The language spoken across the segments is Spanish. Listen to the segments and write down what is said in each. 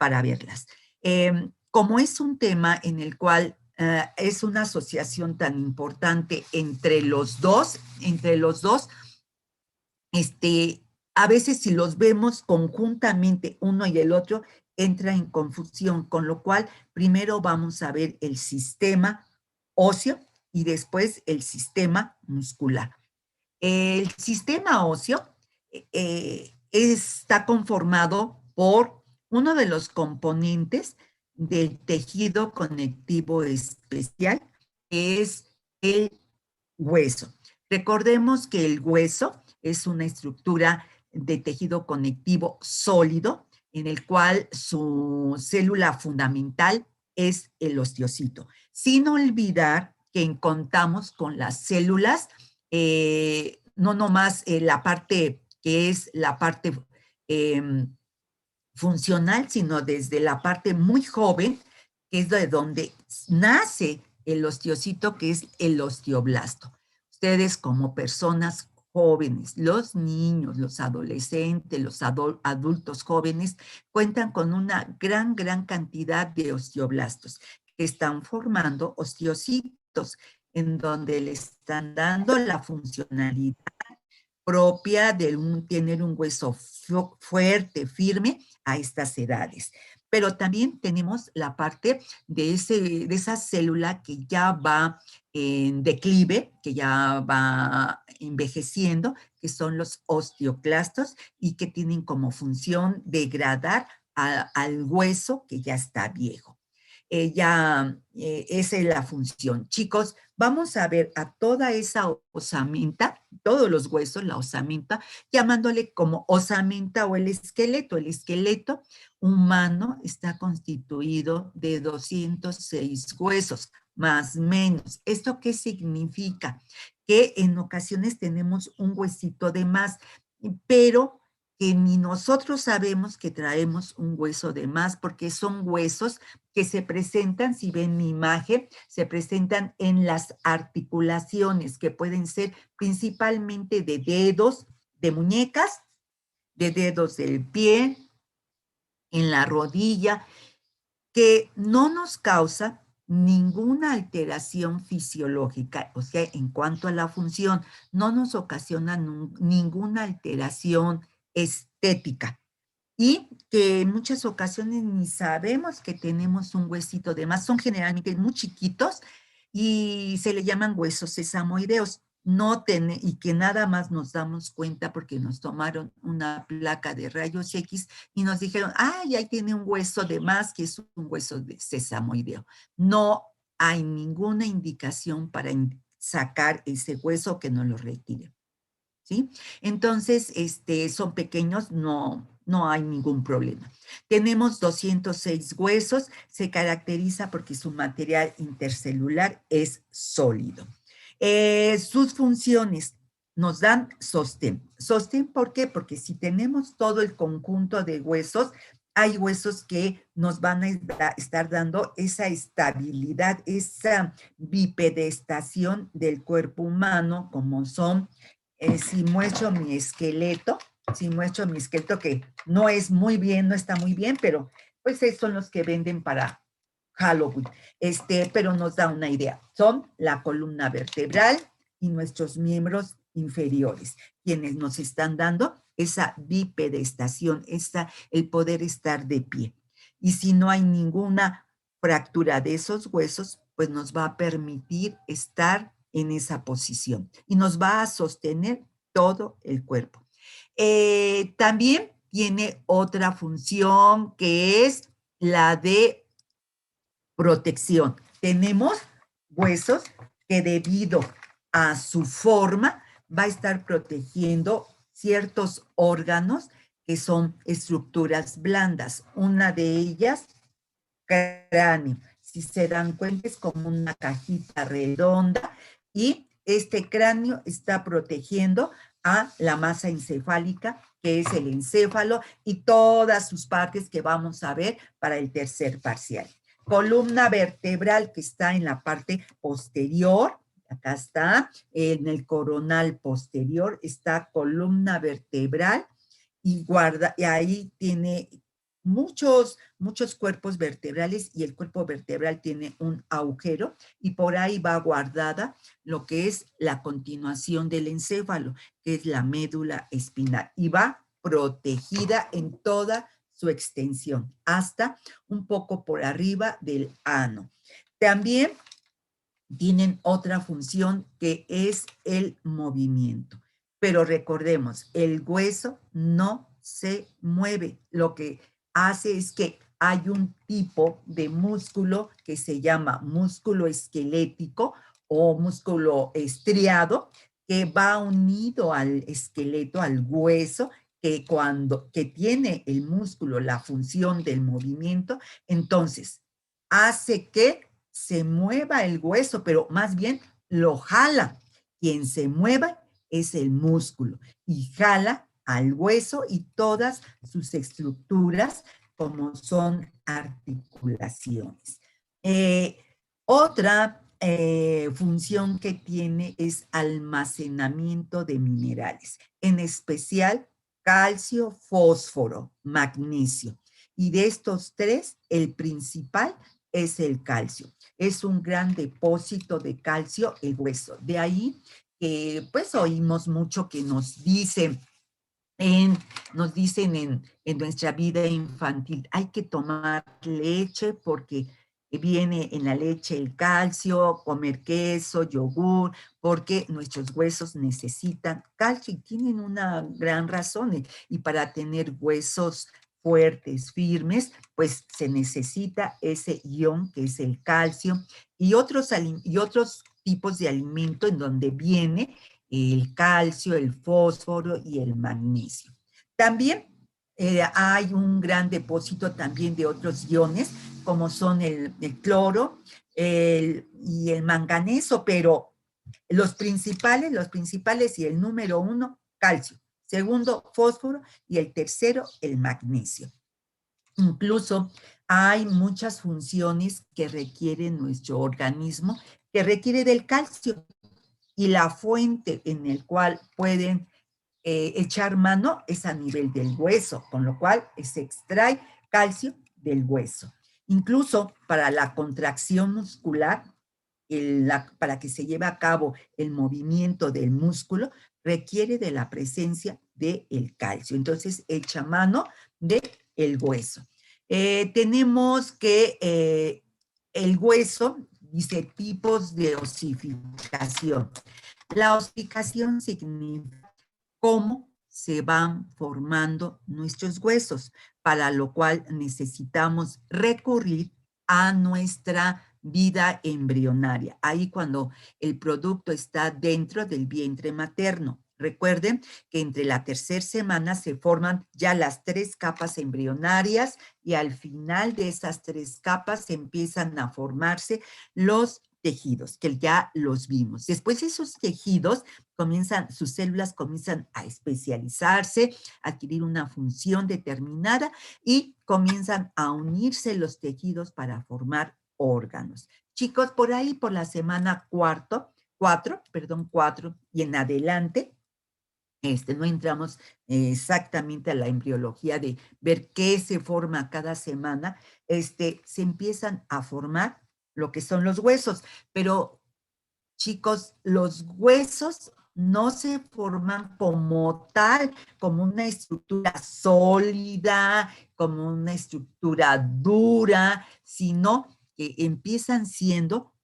para verlas. Como es un tema en el cual es una asociación tan importante entre los dos, a veces si los vemos conjuntamente uno y el otro, entra en confusión, con lo cual primero vamos a ver el sistema óseo y después el sistema muscular. El sistema óseo está conformado por uno de los componentes del tejido conectivo especial, que es el hueso. Recordemos que el hueso es una estructura de tejido conectivo sólido, en el cual su célula fundamental es el osteocito. Sin olvidar que contamos con las células, no nomás la parte que es la parte funcional, sino desde la parte muy joven, que es de donde nace el osteocito, que es el osteoblasto. Ustedes como personas jóvenes, los niños, los adolescentes, los adultos jóvenes, cuentan con una gran cantidad de osteoblastos que están formando osteocitos, en donde le están dando la funcionalidad propia de tener un hueso fuerte, firme a estas edades. Pero también tenemos la parte de esa célula que ya va en declive, que ya va envejeciendo, que son los osteoclastos y que tienen como función degradar al hueso que ya está viejo. Esa es la función. Chicos, vamos a ver a toda esa osamenta, todos los huesos, la osamenta, llamándole como osamenta o el esqueleto. El esqueleto humano está constituido de 206 huesos, más o menos. ¿Esto qué significa? Que en ocasiones tenemos un huesito de más, pero que ni nosotros sabemos que traemos un hueso de más, porque son huesos que se presentan, si ven mi imagen, se presentan en las articulaciones, que pueden ser principalmente de dedos, de muñecas, de dedos del pie, en la rodilla, que no nos causa ninguna alteración fisiológica, o sea, en cuanto a la función, no nos ocasiona ninguna alteración estética. Y que en muchas ocasiones ni sabemos que tenemos un huesito de más, son generalmente muy chiquitos y se le llaman huesos sesamoideos. Y que nada más nos damos cuenta porque nos tomaron una placa de rayos X y nos dijeron, ay, ahí tiene un hueso de más, que es un hueso de sesamoideo. No hay ninguna indicación para sacar ese hueso, que no lo retire. ¿Sí? Entonces, son pequeños, no hay ningún problema. Tenemos 206 huesos, se caracteriza porque su material intercelular es sólido. Sus funciones nos dan sostén. ¿Sostén por qué? Porque si tenemos todo el conjunto de huesos, hay huesos que nos van a estar dando esa estabilidad, esa bipedestación del cuerpo humano, como son si muestro mi esqueleto, que no es muy bien, no está muy bien, pero pues son los que venden para Halloween, pero nos da una idea. Son la columna vertebral y nuestros miembros inferiores, quienes nos están dando esa bipedestación, el poder estar de pie. Y si no hay ninguna fractura de esos huesos, pues nos va a permitir estar en esa posición y nos va a sostener todo el cuerpo. También tiene otra función que es la de protección. Tenemos huesos que debido a su forma va a estar protegiendo ciertos órganos que son estructuras blandas. Una de ellas, cráneo. Si se dan cuenta, es como una cajita redonda y este cráneo está protegiendo a la masa encefálica, que es el encéfalo y todas sus partes que vamos a ver para el tercer parcial. Columna vertebral que está en la parte posterior, acá está, en el coronal posterior está columna vertebral y ahí tiene muchos cuerpos vertebrales y el cuerpo vertebral tiene un agujero y por ahí va guardada lo que es la continuación del encéfalo, que es la médula espinal, y va protegida en toda su extensión, hasta un poco por arriba del ano. También tienen otra función que es el movimiento. Pero recordemos, el hueso no se mueve. Lo que hace es que hay un tipo de músculo que se llama músculo esquelético o músculo estriado que va unido al esqueleto, al hueso, que tiene el músculo la función del movimiento, entonces hace que se mueva el hueso, pero más bien lo jala. Quien se mueva es el músculo y jala al hueso y todas sus estructuras como son articulaciones. Otra función que tiene es almacenamiento de minerales, en especial calcio, fósforo, magnesio. Y de estos tres, el principal es el calcio. Es un gran depósito de calcio el hueso. De ahí que pues oímos mucho que nos dicen en nuestra vida infantil, hay que tomar leche porque viene en la leche el calcio, comer queso, yogur, porque nuestros huesos necesitan calcio y tienen una gran razón. Y para tener huesos fuertes, firmes, pues se necesita ese ion que es el calcio y otros tipos de alimento en donde viene el calcio, el fósforo y el magnesio. También hay un gran depósito también de otros iones, como son el cloro y el manganeso, pero los principales y el número uno, calcio. Segundo, fósforo y el tercero, el magnesio. Incluso hay muchas funciones que requiere nuestro organismo, que requiere del calcio y la fuente en el cual pueden echar mano es a nivel del hueso, con lo cual se extrae calcio del hueso. Incluso para la contracción muscular, para que se lleve a cabo el movimiento del músculo, requiere de la presencia del calcio. Entonces, echa mano del hueso. Tenemos que el hueso, dice, tipos de osificación. La osificación significa cómo se van formando nuestros huesos, para lo cual necesitamos recurrir a nuestra vida embrionaria. Ahí cuando el producto está dentro del vientre materno. Recuerden que entre la tercera semana se forman ya las 3 capas embrionarias y al final de esas 3 capas empiezan a formarse los tejidos, que ya los vimos. Después esos tejidos sus células comienzan a especializarse, a adquirir una función determinada y comienzan a unirse los tejidos para formar órganos. Chicos, por ahí por la semana 4 y en adelante, no entramos exactamente a la embriología de ver qué se forma cada semana, se empiezan a formar lo que son los huesos, pero chicos, los huesos no se forman como tal, como una estructura sólida, como una estructura dura, sino que empiezan siendo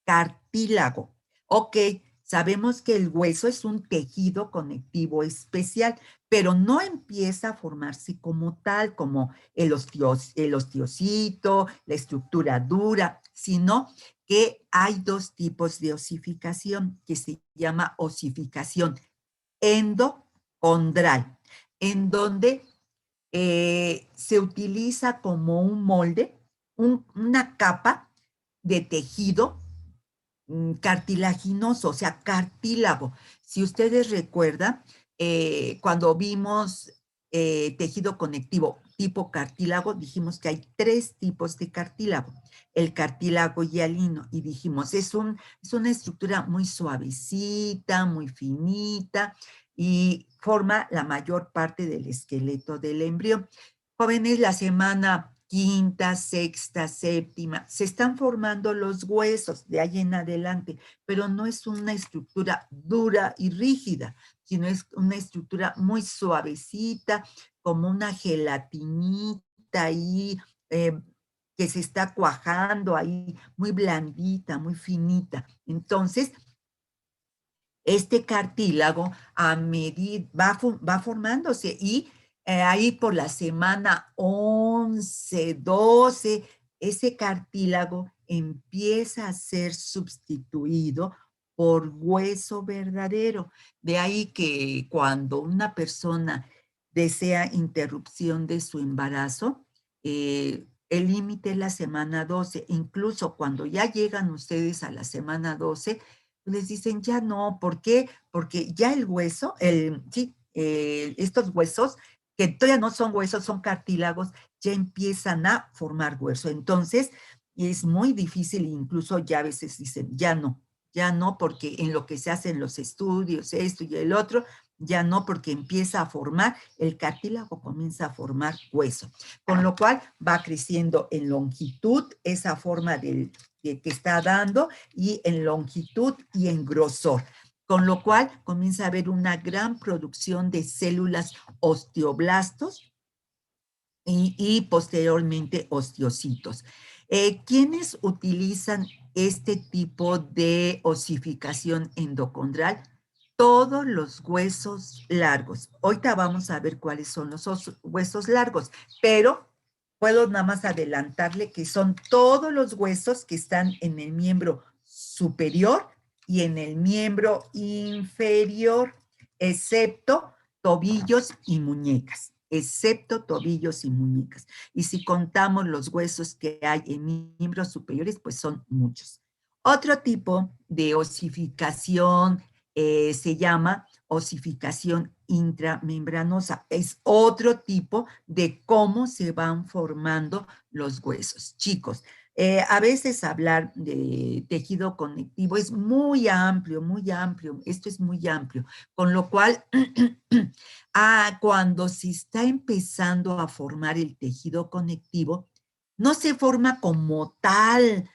cartílago. Ok, sabemos que el hueso es un tejido conectivo especial, pero no empieza a formarse como tal, como el osteocito, la estructura dura, sino que hay 2 tipos de osificación, que se llama osificación endocondral, en donde se utiliza como un molde, una capa de tejido cartilaginoso, o sea, cartílago. Si ustedes recuerdan, cuando vimos tejido conectivo tipo cartílago, dijimos que hay 3 tipos de cartílago. El cartílago hialino, y dijimos, es una estructura muy suavecita, muy finita, y forma la mayor parte del esqueleto del embrión. Jóvenes, la semana quinta, sexta, séptima, se están formando los huesos de ahí en adelante, pero no es una estructura dura y rígida, sino es una estructura muy suavecita, como una gelatinita ahí, eh, que se está cuajando ahí, muy blandita, muy finita. Entonces, este cartílago a medida va formándose y ahí por la semana 11, 12, ese cartílago empieza a ser sustituido por hueso verdadero. De ahí que cuando una persona desea interrupción de su embarazo, el límite es la semana 12. Incluso cuando ya llegan ustedes a la semana 12, les dicen ya no. ¿Por qué? Porque ya el hueso, estos huesos, que todavía no son huesos, son cartílagos, ya empiezan a formar hueso. Entonces, es muy difícil, incluso ya a veces dicen, ya no, porque en lo que se hacen los estudios, esto y el otro, ya no, porque empieza a formar, el cartílago comienza a formar hueso, con lo cual va creciendo en longitud esa forma que está dando y en longitud y en grosor, con lo cual comienza a haber una gran producción de células osteoblastos y posteriormente osteocitos. ¿Quiénes utilizan este tipo de osificación endocondral? Todos los huesos largos. Ahorita vamos a ver cuáles son los huesos largos, pero puedo nada más adelantarle que son todos los huesos que están en el miembro superior y en el miembro inferior, excepto tobillos y muñecas, excepto tobillos y muñecas. Y si contamos los huesos que hay en miembros superiores, pues son muchos. Otro tipo de osificación se llama osificación intramembranosa. Es otro tipo de cómo se van formando los huesos. Chicos, a veces hablar de tejido conectivo es muy amplio, muy amplio. Esto es muy amplio, con lo cual, cuando se está empezando a formar el tejido conectivo, no se forma como tal,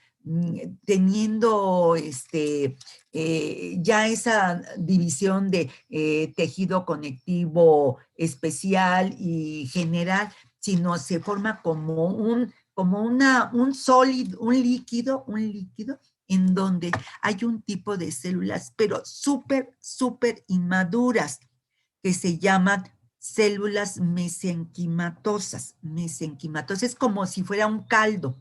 teniendo ya esa división de tejido conectivo especial y general, sino se forma como un sólido, un líquido en donde hay un tipo de células, pero súper, súper inmaduras, que se llaman células mesenquimatosas. Mesenquimatosas es como si fuera un caldo,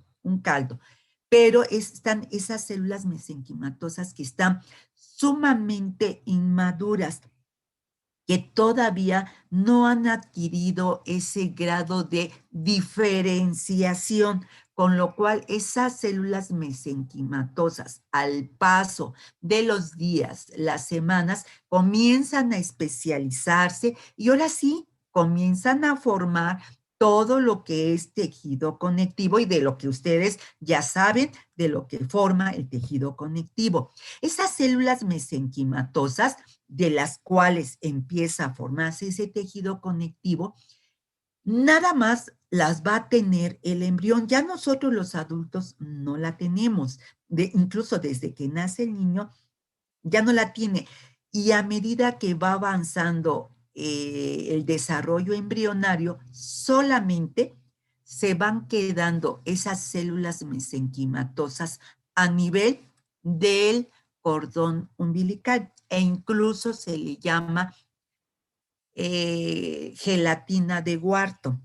pero están esas células mesenquimatosas que están sumamente inmaduras, que todavía no han adquirido ese grado de diferenciación, con lo cual esas células mesenquimatosas, al paso de los días, las semanas, comienzan a especializarse y ahora sí comienzan a formar todo lo que es tejido conectivo y de lo que ustedes ya saben de lo que forma el tejido conectivo. Esas células mesenquimatosas, de las cuales empieza a formarse ese tejido conectivo, nada más las va a tener el embrión. Ya nosotros los adultos no la tenemos. Incluso desde que nace el niño, ya no la tiene. Y a medida que va avanzando el desarrollo embrionario, solamente se van quedando esas células mesenquimatosas a nivel del cordón umbilical, e incluso se le llama gelatina de Wharton.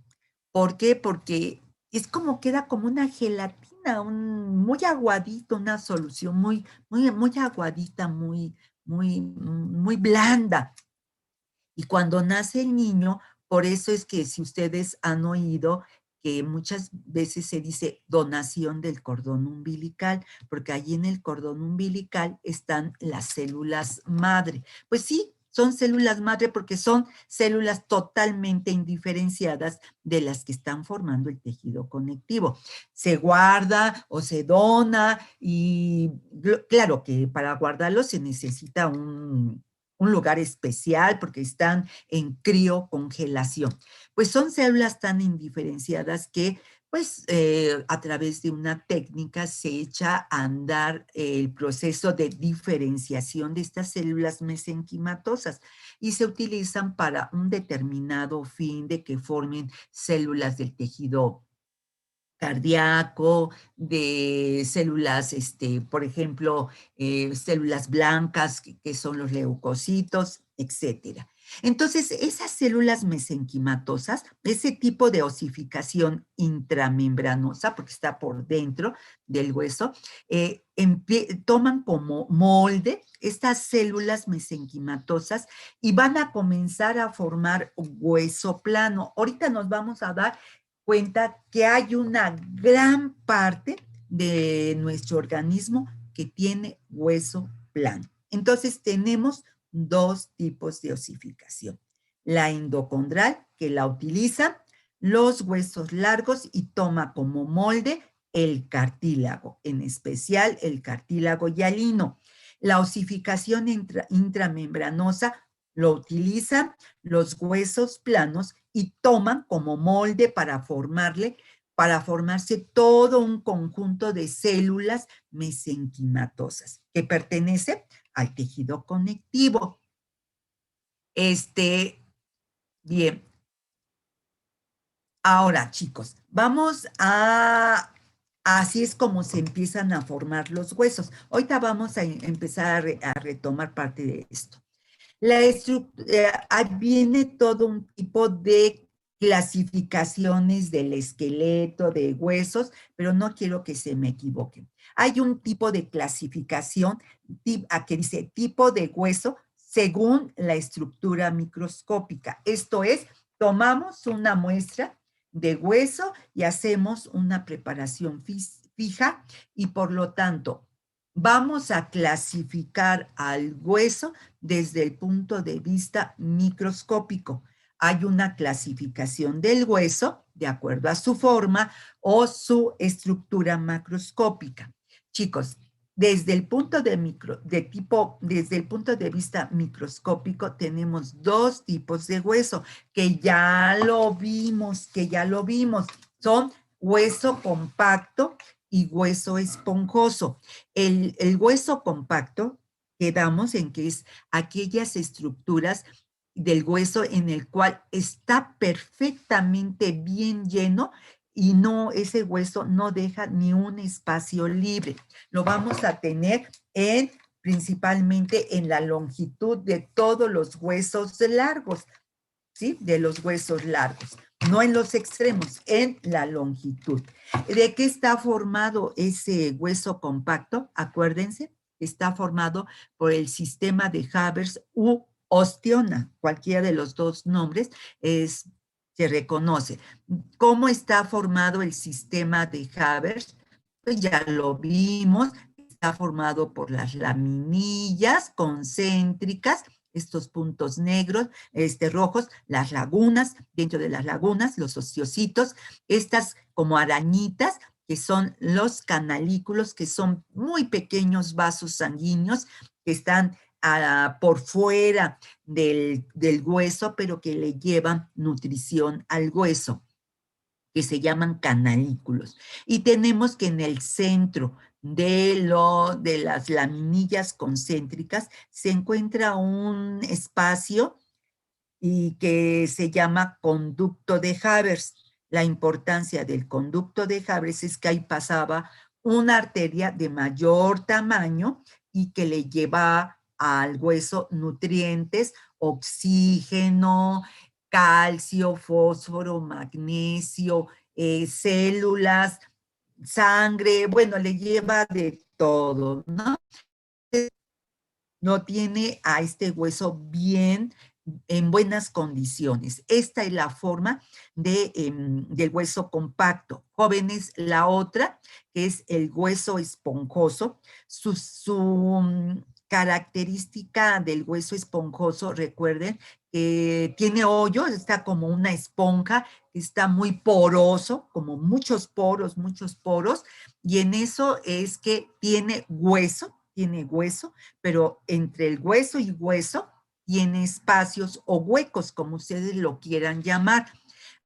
¿Por qué? Porque es como queda como una gelatina, muy aguadito, una solución muy aguadita, muy blanda. Y cuando nace el niño, por eso es que si ustedes han oído que muchas veces se dice donación del cordón umbilical, porque allí en el cordón umbilical están las células madre. Pues sí, son células madre porque son células totalmente indiferenciadas de las que están formando el tejido conectivo. Se guarda o se dona y claro que para guardarlo se necesita un lugar especial porque están en criocongelación. Pues son células tan indiferenciadas que pues a través de una técnica se echa a andar el proceso de diferenciación de estas células mesenquimatosas y se utilizan para un determinado fin de que formen células del tejido cardíaco, de células, por ejemplo, células blancas, que son los leucocitos, etcétera. Entonces, esas células mesenquimatosas, ese tipo de osificación intramembranosa, porque está por dentro del hueso, toman como molde estas células mesenquimatosas y van a comenzar a formar hueso plano. Ahorita nos vamos a dar cuenta que hay una gran parte de nuestro organismo que tiene hueso plano. Entonces tenemos dos tipos de osificación. La endocondral, que la utiliza los huesos largos y toma como molde el cartílago, en especial el cartílago hialino. La osificación intramembranosa lo utilizan los huesos planos y toman como molde para formarse todo un conjunto de células mesenquimatosas que pertenece al tejido conectivo. Bien. Ahora, chicos, así es como se empiezan a formar los huesos. Ahorita vamos a empezar a retomar parte de esto. Viene todo un tipo de clasificaciones del esqueleto, de huesos, pero no quiero que se me equivoquen. Hay un tipo de clasificación que dice tipo de hueso según la estructura microscópica. Esto es, tomamos una muestra de hueso y hacemos una preparación fija y por lo tanto vamos a clasificar al hueso desde el punto de vista microscópico. Hay una clasificación del hueso de acuerdo a su forma o su estructura macroscópica. Chicos, desde el punto desde el punto de vista microscópico tenemos dos tipos de hueso que ya lo vimos. Son hueso compacto y hueso esponjoso. El hueso compacto quedamos en que es aquellas estructuras del hueso en el cual está perfectamente bien lleno y ese hueso no deja ni un espacio libre. Lo vamos a tener principalmente en la longitud de todos los huesos largos, ¿sí? De los huesos largos, no en los extremos, en la longitud. ¿De qué está formado ese hueso compacto? Acuérdense, está formado por el sistema de Havers u osteona, cualquiera de los dos nombres se reconoce. ¿Cómo está formado el sistema de Havers? Pues ya lo vimos, está formado por las laminillas concéntricas, estos puntos negros, rojos, las lagunas, dentro de las lagunas, los ociocitos, estas como arañitas, que son los canalículos, que son muy pequeños vasos sanguíneos que están por fuera del hueso, pero que le llevan nutrición al hueso, que se llaman canalículos. Y tenemos que en el centro de las laminillas concéntricas se encuentra un espacio y que se llama conducto de Havers. La importancia del conducto de Havers es que ahí pasaba una arteria de mayor tamaño y que le lleva al hueso nutrientes, oxígeno, calcio, fósforo, magnesio, células, sangre, bueno, le lleva de todo, ¿no? No tiene a este hueso bien en buenas condiciones. Esta es la forma del hueso compacto. Jóvenes, la otra, que es el hueso esponjoso. Su característica del hueso esponjoso, recuerden, que tiene hoyo, está como una esponja, está muy poroso, como muchos poros, y en eso es que tiene hueso, pero entre el hueso y hueso tiene espacios o huecos, como ustedes lo quieran llamar.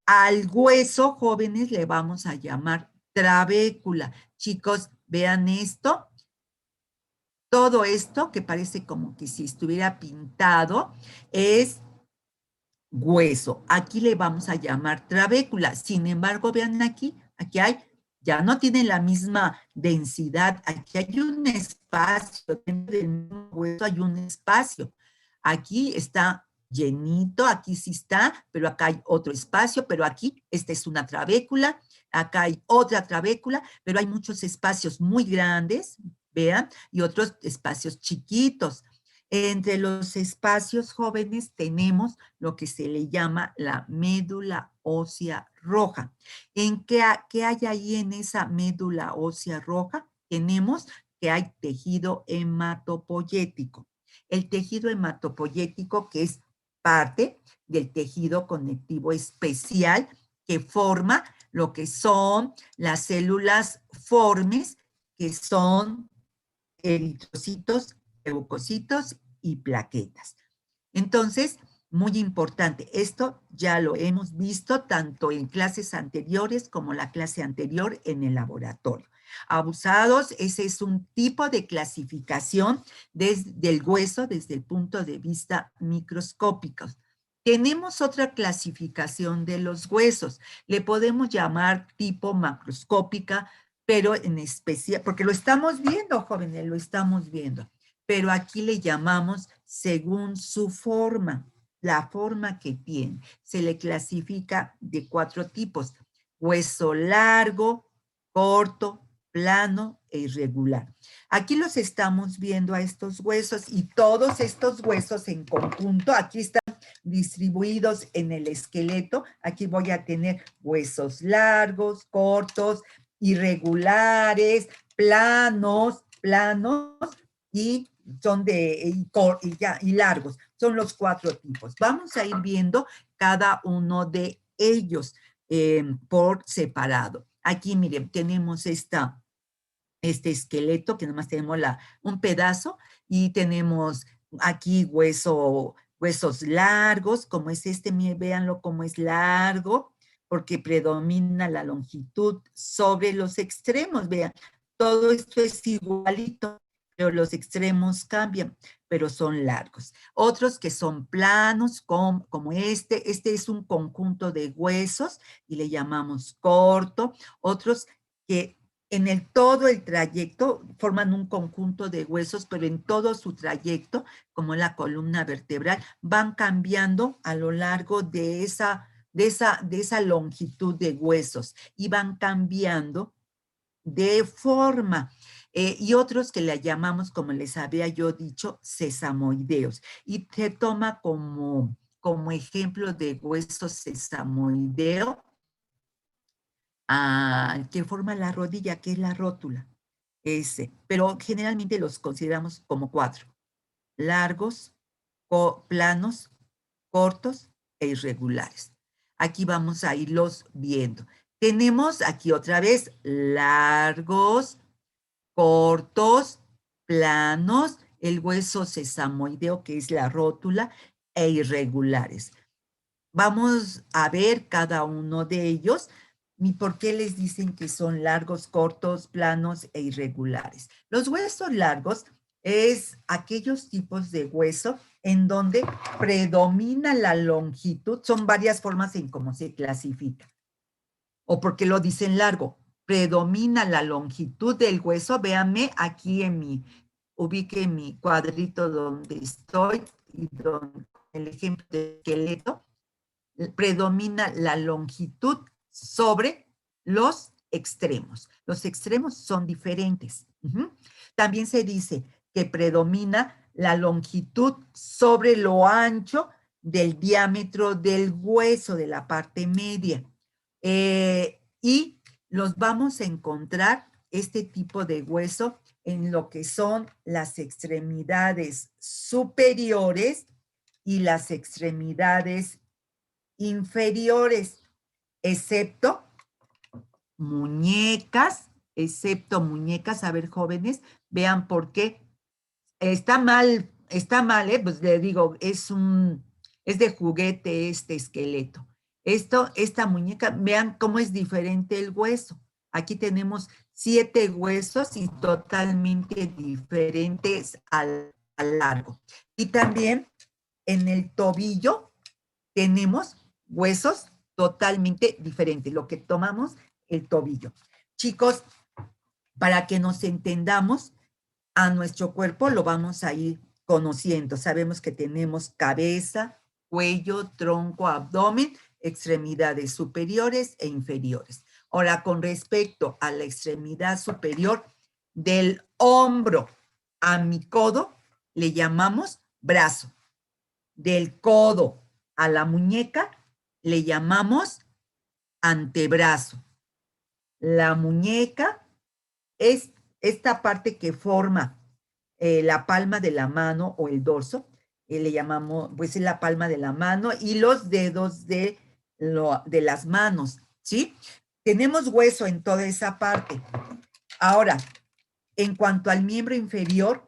Al hueso, jóvenes, le vamos a llamar trabécula. Chicos, vean esto. Todo esto, que parece como que si estuviera pintado, es hueso. Aquí le vamos a llamar trabécula. Sin embargo, vean aquí hay, ya no tienen la misma densidad. Aquí hay un espacio, dentro del mismo hueso hay un espacio. Aquí está llenito, aquí sí está, pero acá hay otro espacio, pero aquí, esta es una trabécula, acá hay otra trabécula, pero hay muchos espacios muy grandes, vean, y otros espacios chiquitos. Entre los espacios jóvenes tenemos lo que se le llama la médula ósea roja. ¿Qué hay ahí en esa médula ósea roja? Tenemos que hay tejido hematopoyético. El tejido hematopoyético, que es parte del tejido conectivo especial que forma lo que son las células formes, que son eritrocitos, leucocitos y plaquetas. Entonces, muy importante, esto ya lo hemos visto tanto en clases anteriores como la clase anterior en el laboratorio. Abusados, ese es un tipo de clasificación desde el hueso desde el punto de vista microscópico. Tenemos otra clasificación de los huesos, le podemos llamar tipo macroscópica, pero en especial, porque lo estamos viendo, jóvenes, lo estamos viendo, pero aquí le llamamos según su forma, la forma que tiene. Se le clasifica de 4 tipos: hueso largo, corto, plano e irregular. Aquí los estamos viendo a estos huesos y todos estos huesos en conjunto, aquí están distribuidos en el esqueleto. Aquí voy a tener huesos largos, cortos, irregulares, planos y son y largos. Son los 4 tipos. Vamos a ir viendo cada uno de ellos por separado. Aquí, miren, tenemos este esqueleto, que nomás tenemos un pedazo, y tenemos aquí huesos largos, como es este, miren, véanlo como es largo, porque predomina la longitud sobre los extremos, vean, todo esto es igualito, pero los extremos cambian, pero son largos. Otros que son planos, como este es un conjunto de huesos y le llamamos corto. Otros que todo el trayecto forman un conjunto de huesos, pero en todo su trayecto, como la columna vertebral, van cambiando a lo largo de esa longitud de huesos y van cambiando de forma. Y otros que le llamamos, como les había yo dicho, sesamoideos. Y se toma como ejemplo de hueso sesamoideo que forma la rodilla, que es la rótula. Pero generalmente los consideramos como 4: largos, planos, cortos e irregulares. Aquí vamos a irlos viendo. Tenemos aquí otra vez largos, cortos, planos, el hueso sesamoideo, que es la rótula, e irregulares. Vamos a ver cada uno de ellos y por qué les dicen que son largos, cortos, planos e irregulares. Los huesos largos es aquellos tipos de hueso en donde predomina la longitud. Son varias formas en cómo se clasifica. O porque lo dicen largo. Predomina la longitud del hueso. Véanme aquí ubique mi cuadrito donde estoy y donde el ejemplo de esqueleto. Predomina la longitud sobre los extremos. Los extremos son diferentes. También se dice que predomina la longitud sobre lo ancho del diámetro del hueso de la parte media. Y los vamos a encontrar, este tipo de hueso, en lo que son las extremidades superiores y las extremidades inferiores, excepto muñecas, a ver, jóvenes, vean por qué. Está mal está mal, pues le digo, es de juguete este esqueleto. Esta muñeca, vean cómo es diferente el hueso. Aquí tenemos 7 huesos y totalmente diferentes al largo. Y también en el tobillo tenemos huesos totalmente diferentes, lo que tomamos el tobillo. Chicos, para que nos entendamos, a nuestro cuerpo lo vamos a ir conociendo. Sabemos que tenemos cabeza, cuello, tronco, abdomen, extremidades superiores e inferiores. Ahora, con respecto a la extremidad superior, del hombro a mi codo, le llamamos brazo. Del codo a la muñeca, le llamamos antebrazo. La muñeca es esta parte que forma la palma de la mano o el dorso, le llamamos, pues es la palma de la mano y los dedos de las manos, ¿sí? Tenemos hueso en toda esa parte. Ahora, en cuanto al miembro inferior,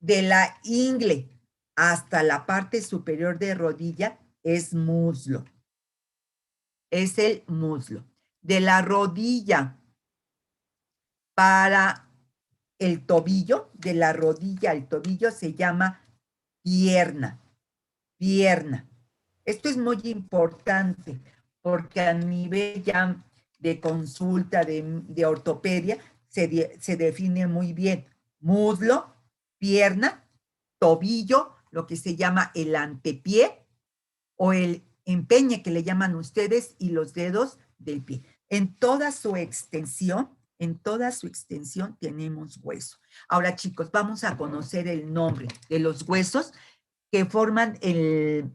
de la ingle hasta la parte superior de rodilla, es muslo. Es el muslo. De la rodilla para el tobillo, de la rodilla al tobillo, se llama pierna. Pierna. Esto es muy importante porque a nivel ya de consulta de ortopedia se define muy bien muslo, pierna, tobillo, lo que se llama el antepié o el empeñe que le llaman ustedes y los dedos del pie. En toda su extensión tenemos hueso. Ahora, chicos, vamos a conocer el nombre de los huesos que forman el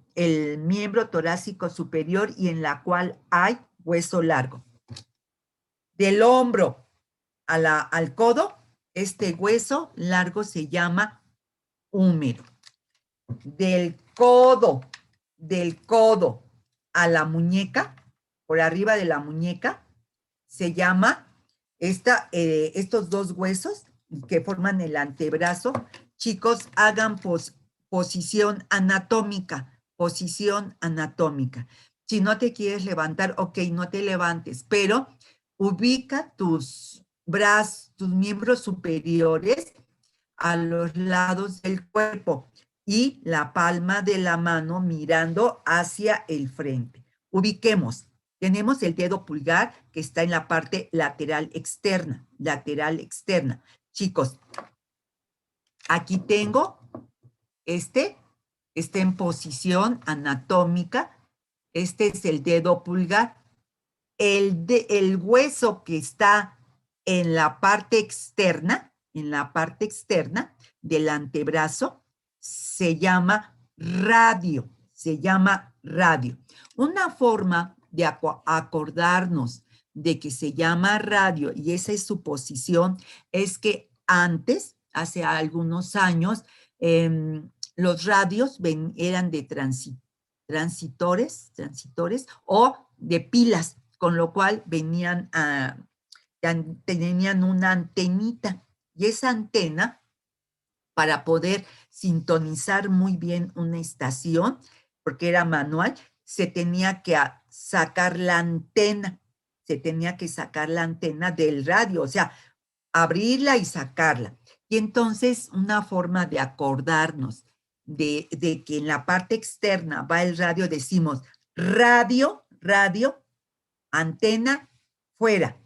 miembro torácico superior y en la cual hay hueso largo. Del hombro al codo, este hueso largo se llama húmero. Del codo a la muñeca, por arriba de la muñeca, se llama estos dos huesos que forman el antebrazo. Chicos, hagan posición anatómica, posición anatómica. Si no te quieres levantar, ok, no te levantes, pero ubica tus brazos, tus miembros superiores a los lados del cuerpo y la palma de la mano mirando hacia el frente. Ubiquemos. Tenemos el dedo pulgar que está en la parte lateral externa, Chicos, aquí tengo está en posición anatómica. Este es el dedo pulgar. El hueso que está en la parte externa del antebrazo, se llama radio. Una forma de acordarnos de que se llama radio y esa es su posición, es que antes, hace algunos años, los radios eran de transitores o de pilas, con lo cual tenían una antenita y esa antena, para poder sintonizar muy bien una estación, porque era manual, se tenía que sacar la antena del radio, o sea, abrirla y sacarla. Y entonces una forma de acordarnos de que en la parte externa va el radio, decimos radio, antena, fuera,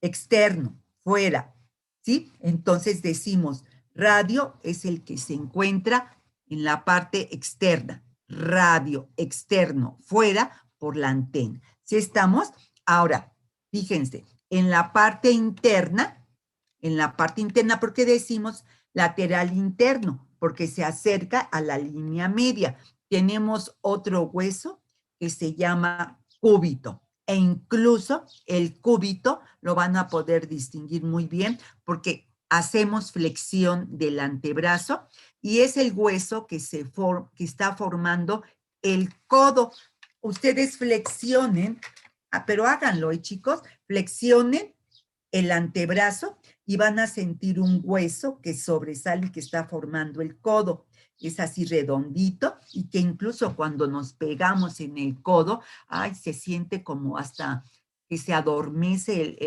externo, fuera, ¿sí? Entonces decimos radio es el que se encuentra en la parte externa, radio, externo, fuera por la antena. ¿Sí estamos? Ahora, fíjense, en la parte interna, ¿por qué decimos lateral interno? Porque se acerca a la línea media. Tenemos otro hueso que se llama cúbito. E incluso el cúbito lo van a poder distinguir muy bien porque hacemos flexión del antebrazo y es el hueso que está formando el codo. Ustedes flexionen, pero háganlo, chicos, flexionen el antebrazo y van a sentir un hueso que sobresale y que está formando el codo. Es así redondito y que incluso cuando nos pegamos en el codo, ay, se siente como hasta que se adormece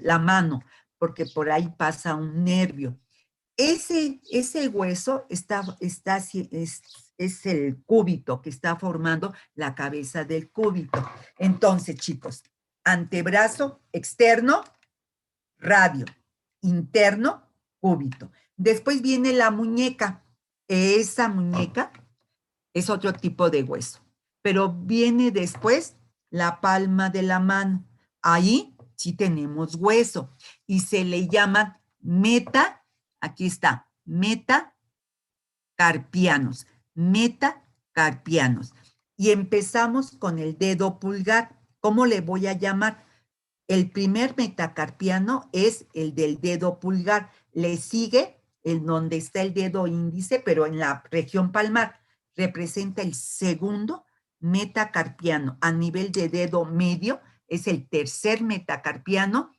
la mano, porque por ahí pasa un nervio. Ese hueso es el cúbito que está formando la cabeza del cúbito. Entonces, chicos, antebrazo externo, radio, interno, cúbito. Después viene la muñeca. Esa muñeca es otro tipo de hueso, pero viene después la palma de la mano. Ahí sí tenemos hueso y se le llama aquí está, metacarpianos, metacarpianos. Y empezamos con el dedo pulgar. ¿Cómo le voy a llamar? El primer metacarpiano es el del dedo pulgar. Le sigue el donde está el dedo índice, pero en la región palmar. Representa el segundo metacarpiano. A nivel de dedo medio es el tercer metacarpiano.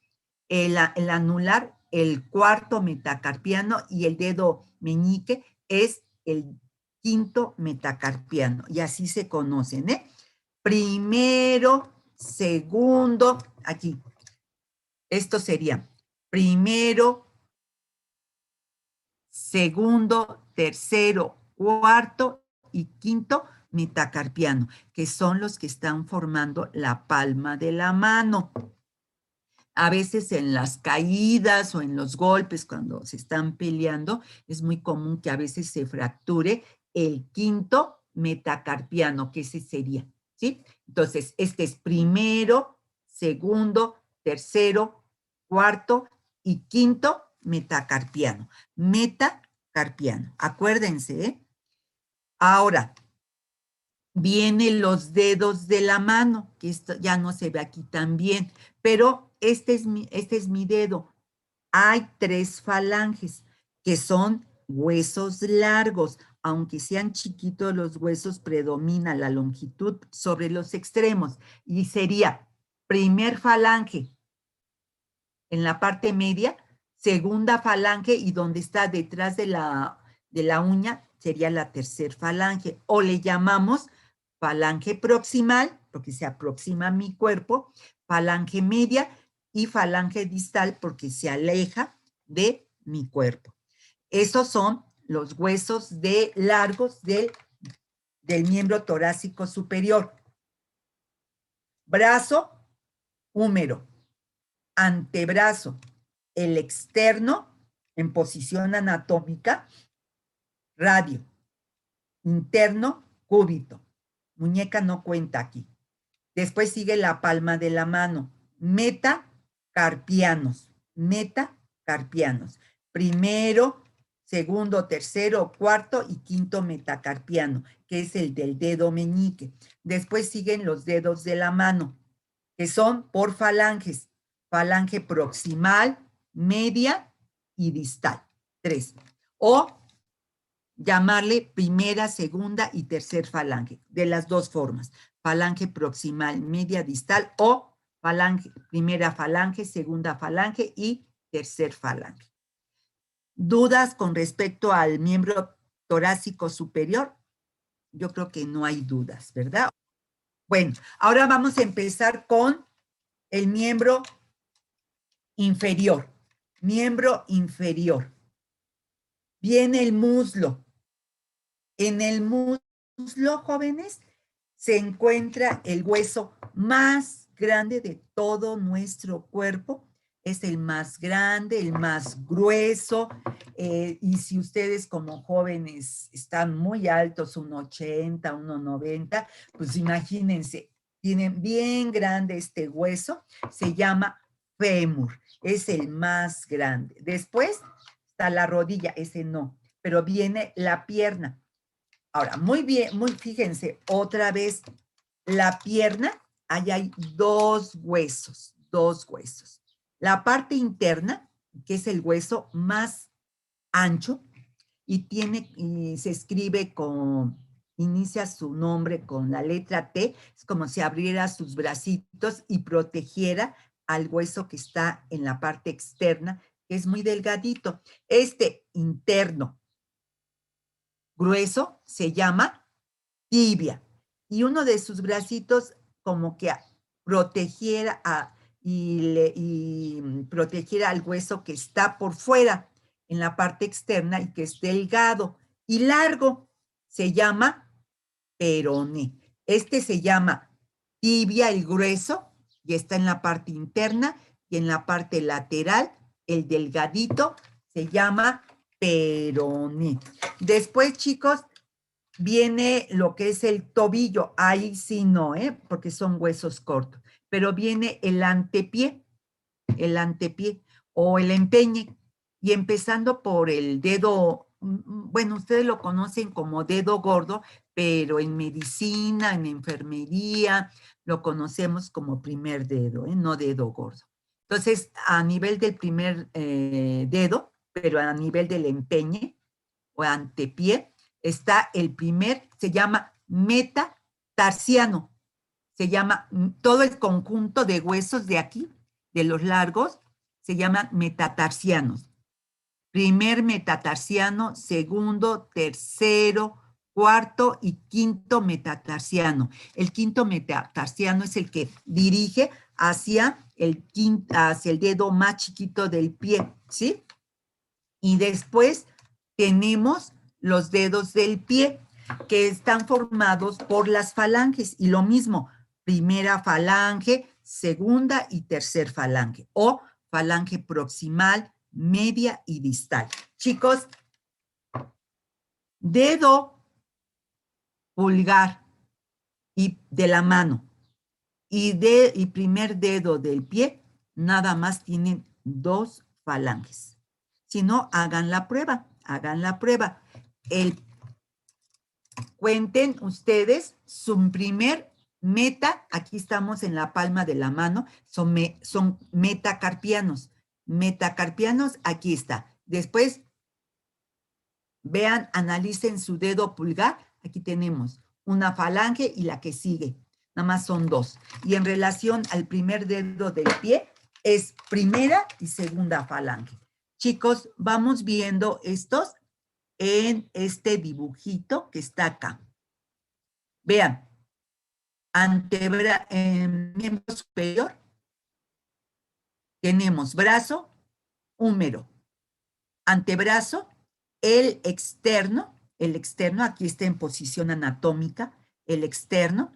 El anular, el cuarto metacarpiano, y el dedo meñique es el quinto metacarpiano. Y así se conocen, ¿eh? Primero, segundo, aquí. Esto sería primero, segundo, tercero, cuarto y quinto metacarpiano, que son los que están formando la palma de la mano. A veces en las caídas o en los golpes, cuando se están peleando, es muy común que a veces se fracture el quinto metacarpiano, que ese sería, ¿sí? Entonces, este es primero, segundo, tercero, cuarto y quinto metacarpiano. Metacarpiano, acuérdense, ¿eh? Ahora, vienen los dedos de la mano, que esto ya no se ve aquí tan bien, pero este es mi dedo. Hay 3 falanges, que son huesos largos. Aunque sean chiquitos los huesos, predomina la longitud sobre los extremos. Y sería primer falange en la parte media, segunda falange, y donde está detrás de la uña sería la tercer falange, o le llamamos falange proximal, porque se aproxima a mi cuerpo, falange media y falange distal, porque se aleja de mi cuerpo. Esos son los huesos largos del miembro torácico superior. Brazo, húmero, antebrazo, el externo en posición anatómica, radio, interno, cúbito. Muñeca no cuenta aquí. Después sigue la palma de la mano, metacarpianos, metacarpianos. Primero, segundo, tercero, cuarto y quinto metacarpiano, que es el del dedo meñique. Después siguen los dedos de la mano, que son por falanges, falange proximal, media y distal, 3. O llamarle primera, segunda y tercer falange, de las dos formas, falange proximal, media, distal, o primera falange, segunda falange y tercer falange. ¿Dudas con respecto al miembro torácico superior? Yo creo que no hay dudas, ¿verdad? Bueno, ahora vamos a empezar con el miembro inferior. Miembro inferior. Viene el muslo. En el muslo, jóvenes, se encuentra el hueso más grande de todo nuestro cuerpo. Es el más grande, el más grueso. Y si ustedes como jóvenes están muy altos, 1,80, 1,90, pues imagínense, tienen bien grande este hueso. Se llama fémur. Es el más grande. Después está la rodilla, ese no. Pero viene la pierna. Ahora, muy bien, fíjense, otra vez, la pierna, ahí hay dos huesos. La parte interna, que es el hueso más ancho, y se escribe inicia su nombre con la letra T, es como si abriera sus bracitos y protegiera al hueso que está en la parte externa, que es muy delgadito. Este interno grueso se llama tibia. Y uno de sus bracitos como que protegiera protegiera al hueso que está por fuera, en la parte externa, y que es delgado y largo. Se llama peroné. Este se llama tibia, el grueso, y está en la parte interna, y en la parte lateral, el delgadito, se llama peroné. Después, chicos, viene lo que es el tobillo. Ahí sí no, porque son huesos cortos. Pero viene el antepié o el empeñe. Y empezando por el dedo, bueno, ustedes lo conocen como dedo gordo, pero en medicina, en enfermería, lo conocemos como primer dedo, no dedo gordo. Entonces, a nivel del primer dedo, pero a nivel del empeñe o antepié, está el primer, se llama metatarsiano. Se llama todo el conjunto de huesos de aquí, de los largos, se llaman metatarsianos. Primer metatarsiano, segundo, tercero, cuarto y quinto metatarsiano. El quinto metatarsiano es el que dirige hacia hacia el dedo más chiquito del pie, ¿sí? Y después tenemos los dedos del pie, que están formados por las falanges. Y lo mismo, primera falange, segunda y tercer falange, o falange proximal, media y distal. Chicos, dedo pulgar y de la mano y primer dedo del pie, nada más tienen 2 falanges. Si no, hagan la prueba, hagan la prueba. Cuenten ustedes su primer meta, aquí estamos en la palma de la mano, son metacarpianos. Metacarpianos, aquí está. Después, vean, analicen su dedo pulgar, aquí tenemos una falange y la que sigue, nada más son 2. Y en relación al primer dedo del pie, es primera y segunda falange. Chicos, vamos viendo estos en este dibujito que está acá. Vean, miembro superior, tenemos brazo, húmero, antebrazo, el externo, aquí está en posición anatómica, el externo,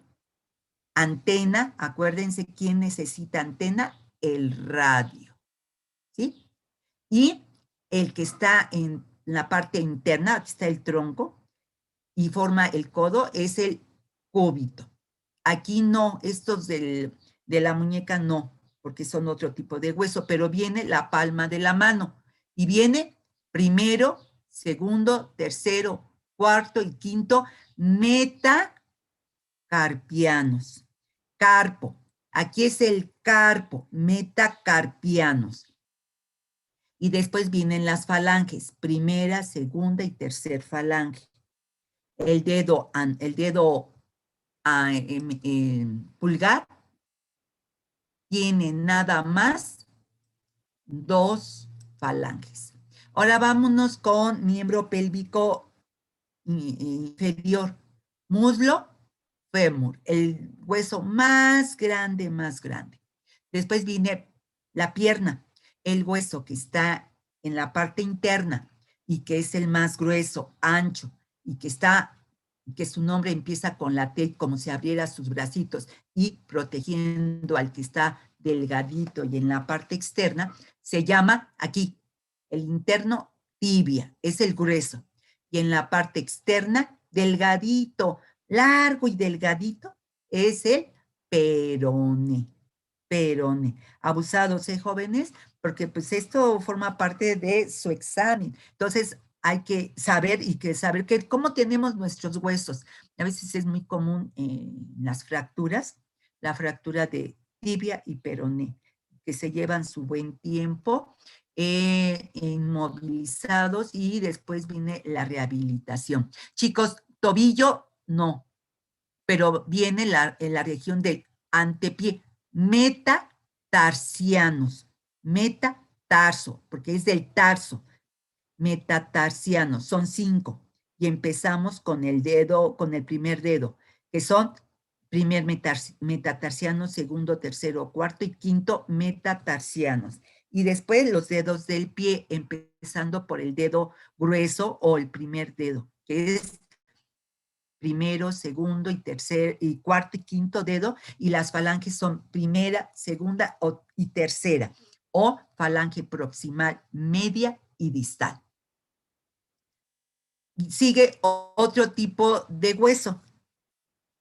antena, acuérdense quién necesita antena, el radio, ¿sí? Y el que está en la parte interna, aquí está el tronco, y forma el codo, es el cúbito. Aquí no, estos de la muñeca no, porque son otro tipo de hueso, pero viene la palma de la mano, y viene primero, segundo, tercero, cuarto y quinto, metacarpianos. Carpo, aquí es el carpo, metacarpianos. Y después vienen las falanges, primera, segunda y tercer falange. El dedo pulgar tiene nada más 2 falanges. Ahora vámonos con miembro pélvico inferior. Muslo, fémur, el hueso más grande, más grande. Después viene la pierna, el hueso que está en la parte interna y que es el más grueso, ancho, y que su nombre empieza con la T, como si abriera sus bracitos, y protegiendo al que está delgadito y en la parte externa, se llama aquí, el interno, tibia, es el grueso. Y en la parte externa, delgadito, largo y delgadito, es el peroné. Peroné. Abusados, jóvenes, porque pues esto forma parte de su examen. Entonces, hay que saber cómo tenemos nuestros huesos. A veces es muy común las fracturas, la fractura de tibia y peroné, que se llevan su buen tiempo inmovilizados, y después viene la rehabilitación. Chicos, tobillo, no, pero viene en la región del antepié, metatarsianos. Metatarso, porque es del tarso. Metatarsianos, son 5. Y empezamos con el dedo, con el primer dedo, que son primer metatarsiano, segundo, tercero, cuarto y quinto metatarsianos. Y después los dedos del pie, empezando por el dedo grueso o el primer dedo, que es primero, segundo y tercer, y cuarto y quinto dedo, y las falanges son primera, segunda y tercera, o falange proximal, media y distal. Sigue otro tipo de hueso,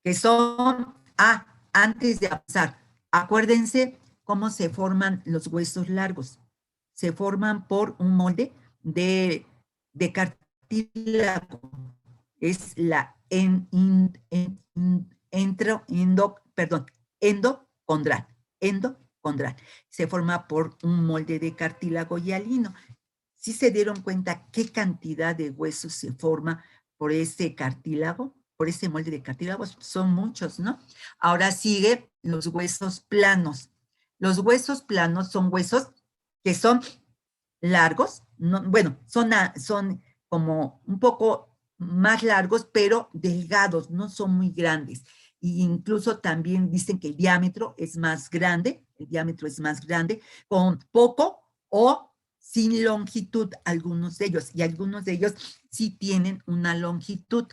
que son, antes de avanzar, acuérdense cómo se forman los huesos largos. Se forman por un molde de cartílago. Es la endocondral. Endocondral. Se forma por un molde de cartílago hialino. ¿Sí se dieron cuenta qué cantidad de huesos se forma por ese cartílago? Por ese molde de cartílago, son muchos, ¿no? Ahora sigue los huesos planos. Los huesos planos son huesos que son largos, no, bueno, son como un poco más largos, pero delgados, no son muy grandes. E incluso también dicen que el diámetro es más grande, con poco o sin longitud algunos de ellos, y algunos de ellos sí tienen una longitud.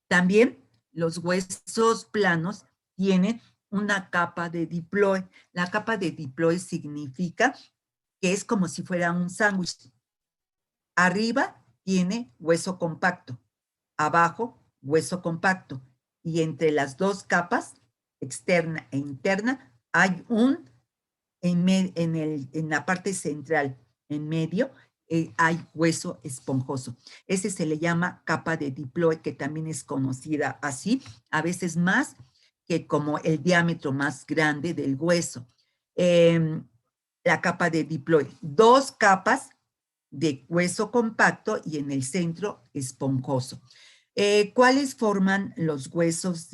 También los huesos planos tienen una capa de diploe. La capa de diploe significa que es como si fuera un sándwich. Arriba tiene hueso compacto, abajo hueso compacto, y entre las dos capas, externa e interna, hay en la parte central, en medio, hay hueso esponjoso. Ese se le llama capa de diploe, que también es conocida así, a veces más que como el diámetro más grande del hueso. La capa de diploe, 2 capas de hueso compacto y en el centro esponjoso. ¿Cuáles forman los huesos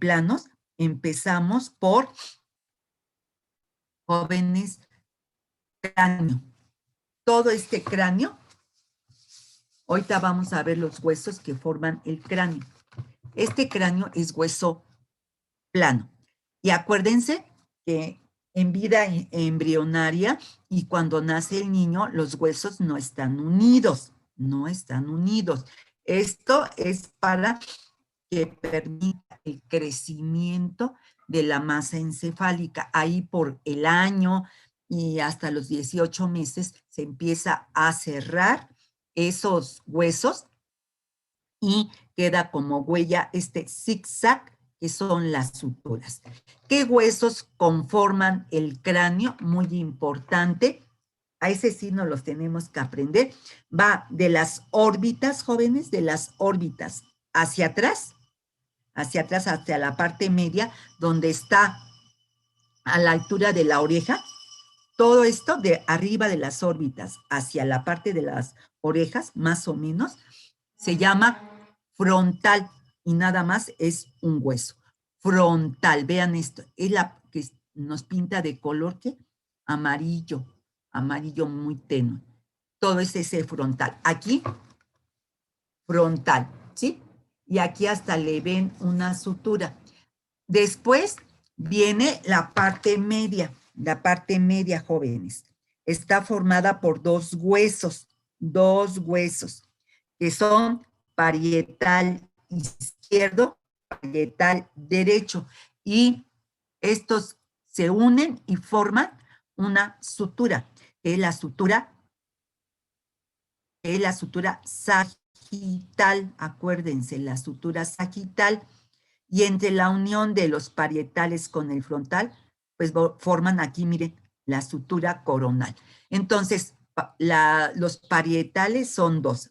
planos? Empezamos por jóvenes, cráneo. Todo este cráneo, ahorita vamos a ver los huesos que forman el cráneo. Este cráneo es hueso plano. Y acuérdense que en vida embrionaria y cuando nace el niño, los huesos no están unidos, no están unidos. Esto es para que permita el crecimiento de la masa encefálica. Ahí por el año y hasta los 18 meses se empieza a cerrar esos huesos y queda como huella este zigzag, que son las suturas. ¿Qué huesos conforman el cráneo? Muy importante. A ese sí nos los tenemos que aprender. Va de las órbitas, jóvenes, de las órbitas hacia atrás, hacia la parte media, donde está a la altura de la oreja. Todo esto de arriba de las órbitas hacia la parte de las orejas, más o menos, se llama frontal y nada más es un hueso. Frontal, vean esto, es la que nos pinta de color que amarillo, amarillo muy tenue. Todo es ese frontal. Aquí, frontal, ¿sí? Y aquí hasta le ven una sutura. Después viene la parte media, jóvenes. Está formada por dos huesos, que son parietal izquierdo, parietal derecho, y estos se unen y forman una sutura, que es la sutura sagital, acuérdense, la sutura sagital, y entre la unión de los parietales con el frontal, pues forman aquí, miren, la sutura coronal. Entonces, los parietales son 2.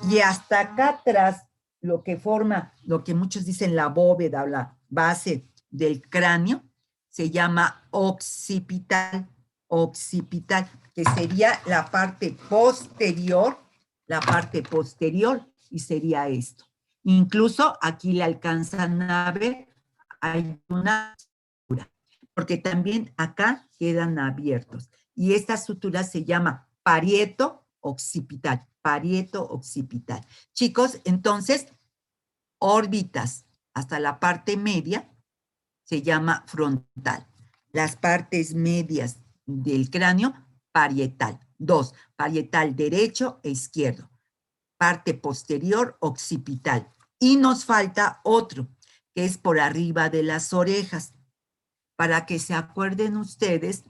Y hasta acá atrás, lo que forma, lo que muchos dicen la bóveda o la base del cráneo, se llama occipital, que sería la parte posterior, y sería esto. Incluso aquí le alcanzan a ver, hay una sutura. porque también acá quedan abiertos. Y esta sutura se llama parieto occipital, parieto occipital. Chicos, entonces, órbitas hasta la parte media se llama frontal. Las partes medias del cráneo, parietal. 2, parietal derecho e izquierdo. Parte posterior, occipital. Y nos falta otro, que es por arriba de las orejas. Para que se acuerden ustedes,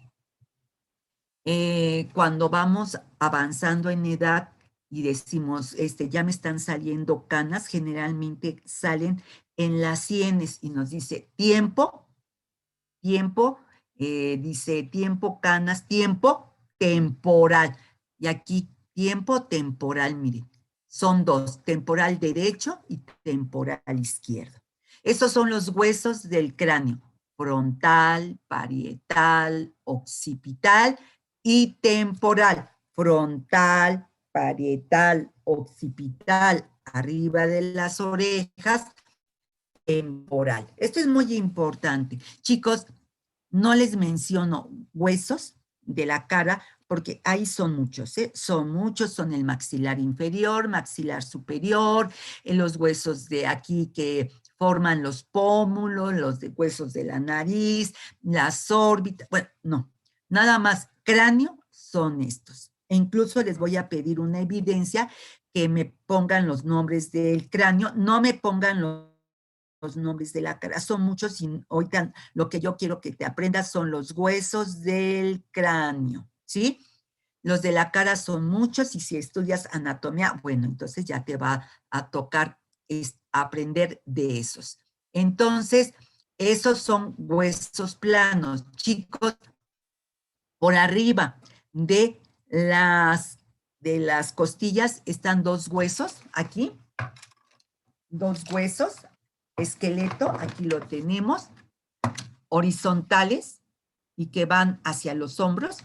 cuando vamos avanzando en edad y decimos, ya me están saliendo canas, generalmente salen en las sienes y nos dice tiempo, dice tiempo, canas, tiempo temporal. Y aquí tiempo temporal, miren, son dos, temporal derecho y temporal izquierdo. Esos son los huesos del cráneo, frontal, parietal, occipital y temporal. Frontal, parietal, occipital, arriba de las orejas, temporal. Esto es muy importante. Chicos, no les menciono huesos de la cara porque ahí son muchos, ¿eh? Son muchos, son el maxilar inferior, maxilar superior, los huesos de aquí que forman los pómulos, los huesos de la nariz, las órbitas, bueno, no, nada más cráneo son estos. E incluso les voy a pedir una evidencia que me pongan los nombres del cráneo, no me pongan los nombres de la cara, son muchos y ahorita lo que yo quiero que te aprendas son los huesos del cráneo, ¿sí? Los de la cara son muchos y si estudias anatomía, bueno, entonces ya te va a tocar aprender de esos. Entonces, esos son huesos planos, chicos, por arriba de las costillas están dos huesos aquí, dos huesos, esqueleto, aquí lo tenemos, horizontales y que van hacia los hombros,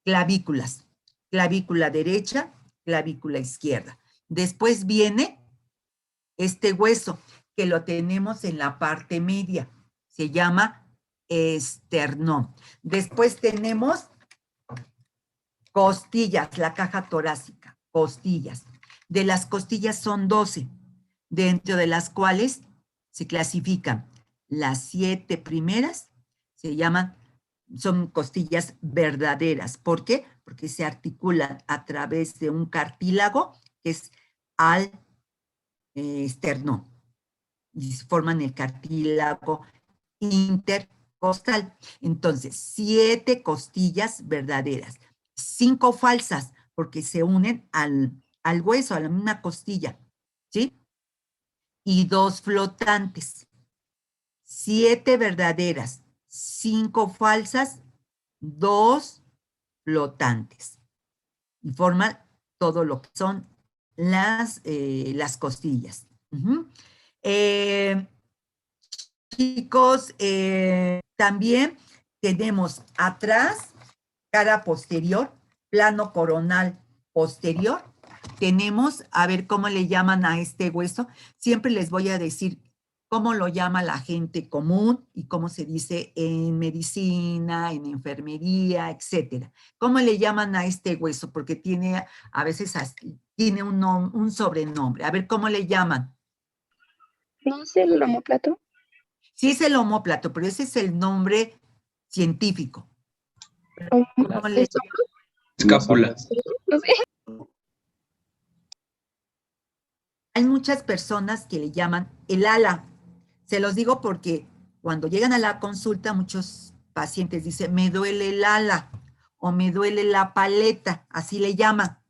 clavículas, clavícula derecha, clavícula izquierda. Después viene este hueso que lo tenemos en la parte media, se llama esternón. Después tenemos costillas, la caja torácica, costillas. De las costillas son 12, dentro de las cuales se clasifican las 7 primeras, se llaman, son costillas verdaderas. ¿Por qué? Porque se articulan a través de un cartílago que es al esternón y forman el cartílago intercostal. Entonces, 7 costillas verdaderas, 5 falsas, porque se unen al hueso, a la misma costilla, ¿sí? Y 2 flotantes. 7 verdaderas, 5 falsas, 2 flotantes. Y forman todo lo que son las costillas. Chicos, también tenemos atrás, cara posterior, plano coronal posterior. Tenemos, a ver cómo le llaman a este hueso. Siempre les voy a decir cómo lo llama la gente común y cómo se dice en medicina, en enfermería, etcétera. ¿Cómo le llaman a este hueso? Porque tiene, a veces tiene un sobrenombre. A ver cómo le llaman. ¿No es el omóplato? Sí es el omóplato, pero ese es el nombre científico. ¿Cómo le Escápula. No sé. Hay muchas personas que le llaman el ala. Se los digo porque cuando llegan a la consulta, muchos pacientes dicen, me duele el ala o me duele la paleta, así le llaman.